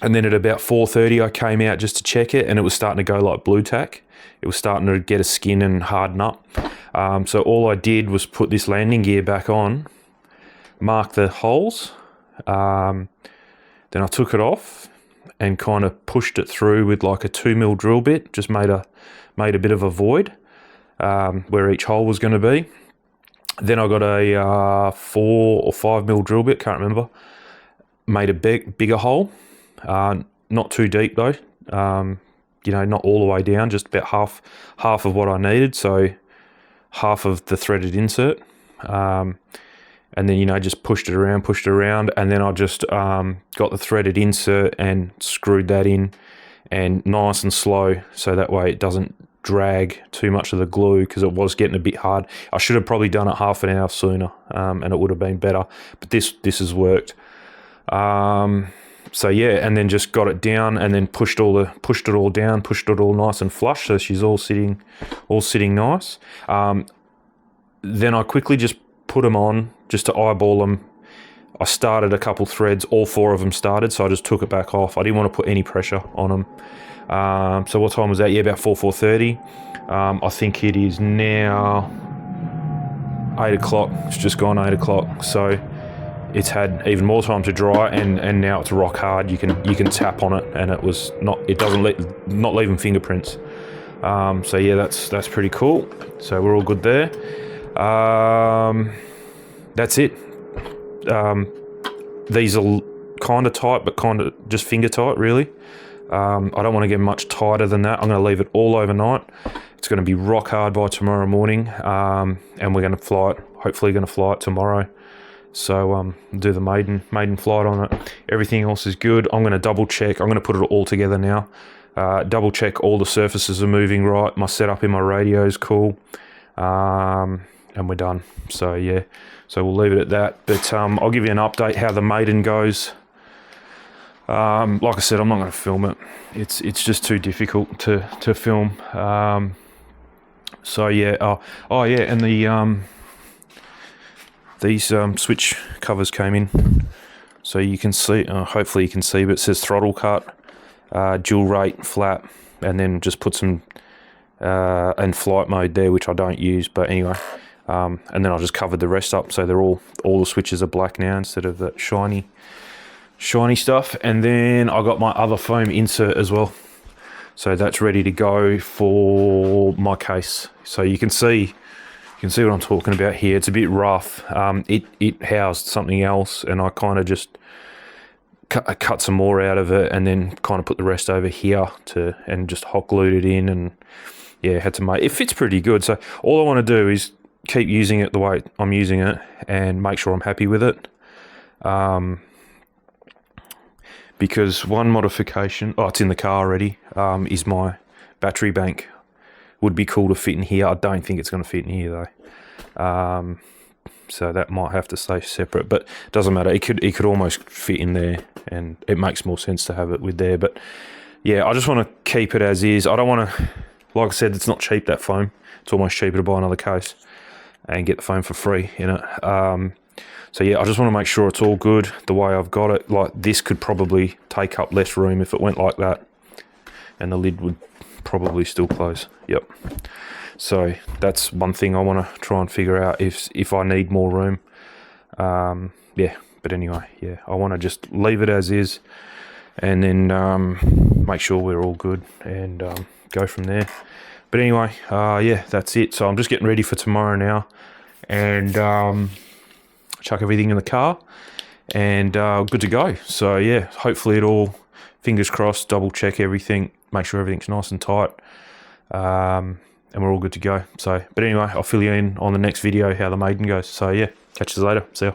And then at about 4:30, I came out just to check it, and it was starting to go like blue tack. It was starting to get a skin and harden up. So all I did was put this landing gear back on, mark the holes. Then I took it off and kind of pushed it through with like a 2mm drill bit. Just made a bit of a void where each hole was going to be. Then I got a 4 or 5mm drill bit, can't remember. Made a bigger hole. Not too deep though, not all the way down, just about half of what I needed, so half of the threaded insert, and then just pushed it around, and then I just got the threaded insert and screwed that in, and nice and slow, so that way it doesn't drag too much of the glue, because it was getting a bit hard. I should have probably done it half an hour sooner, and it would have been better, but this has worked. So yeah, and then just got it down, and then pushed it all down, pushed it all nice and flush, so she's all sitting nice. Then I quickly just put them on just to eyeball them. I started a couple threads, all 4 of them started, so I just took it back off. I didn't want to put any pressure on them. So what time was that? Yeah, about 4:30. I think it is now 8 o'clock. It's just gone 8 o'clock. So it's had even more time to dry, and now it's rock hard. You can tap on it, and it doesn't not leaving fingerprints. So yeah, that's pretty cool. So we're all good there. That's it. These are kind of tight, but kind of just finger tight, really. I don't want to get much tighter than that. I'm going to leave it all overnight. It's going to be rock hard by tomorrow morning, and we're going to fly it. Hopefully, going to fly it tomorrow. So do the maiden flight on it. Everything else is good. I'm going to double check. I'm going to put it all together now. Double check all the surfaces are moving right. My setup in my radio is cool. And we're done. So yeah, so we'll leave it at that. But I'll give you an update how the maiden goes. Like I said, I'm not going to film it. It's just too difficult to film. So yeah. Oh yeah, and these switch covers came in, so you can see, hopefully you can see, but it says throttle cut, dual rate, flap, and then just put some and flight mode there, which I don't use, but anyway, and then I just covered the rest up, so they're all the switches are black now instead of that shiny stuff. And then I got my other foam insert as well, so that's ready to go for my case. So you can see can see what I'm talking about here. It's a bit rough. It housed something else, and I kind of just cut some more out of it, and then kind of put the rest over here and just hot glued it in, and yeah, had to make it fits pretty good. So all I want to do is keep using it the way I'm using it, and make sure I'm happy with it. Because one modification, it's in the car already, is my battery bank. Would be cool to fit in here. I don't think it's going to fit in here though. So that might have to stay separate, but doesn't matter. It could almost fit in there, and it makes more sense to have it with there. But yeah, I just want to keep it as is. I don't want to, like I said, it's not cheap, that foam. It's almost cheaper to buy another case and get the foam for free in it. So yeah, I just want to make sure it's all good the way I've got it. Like, this could probably take up less room if it went like that, and the lid would probably still close. Yep. So that's one thing I want to try and figure out, if I need more room. Yeah, but anyway, yeah, I want to just leave it as is, and then make sure we're all good, and go from there. But anyway, yeah, that's it. So I'm just getting ready for tomorrow now, and chuck everything in the car, and good to go. So yeah, hopefully it all, fingers crossed, double check everything, make sure everything's nice and tight, and we're all good to go. So, but anyway, I'll fill you in on the next video how the maiden goes. So yeah, catch you later. See ya.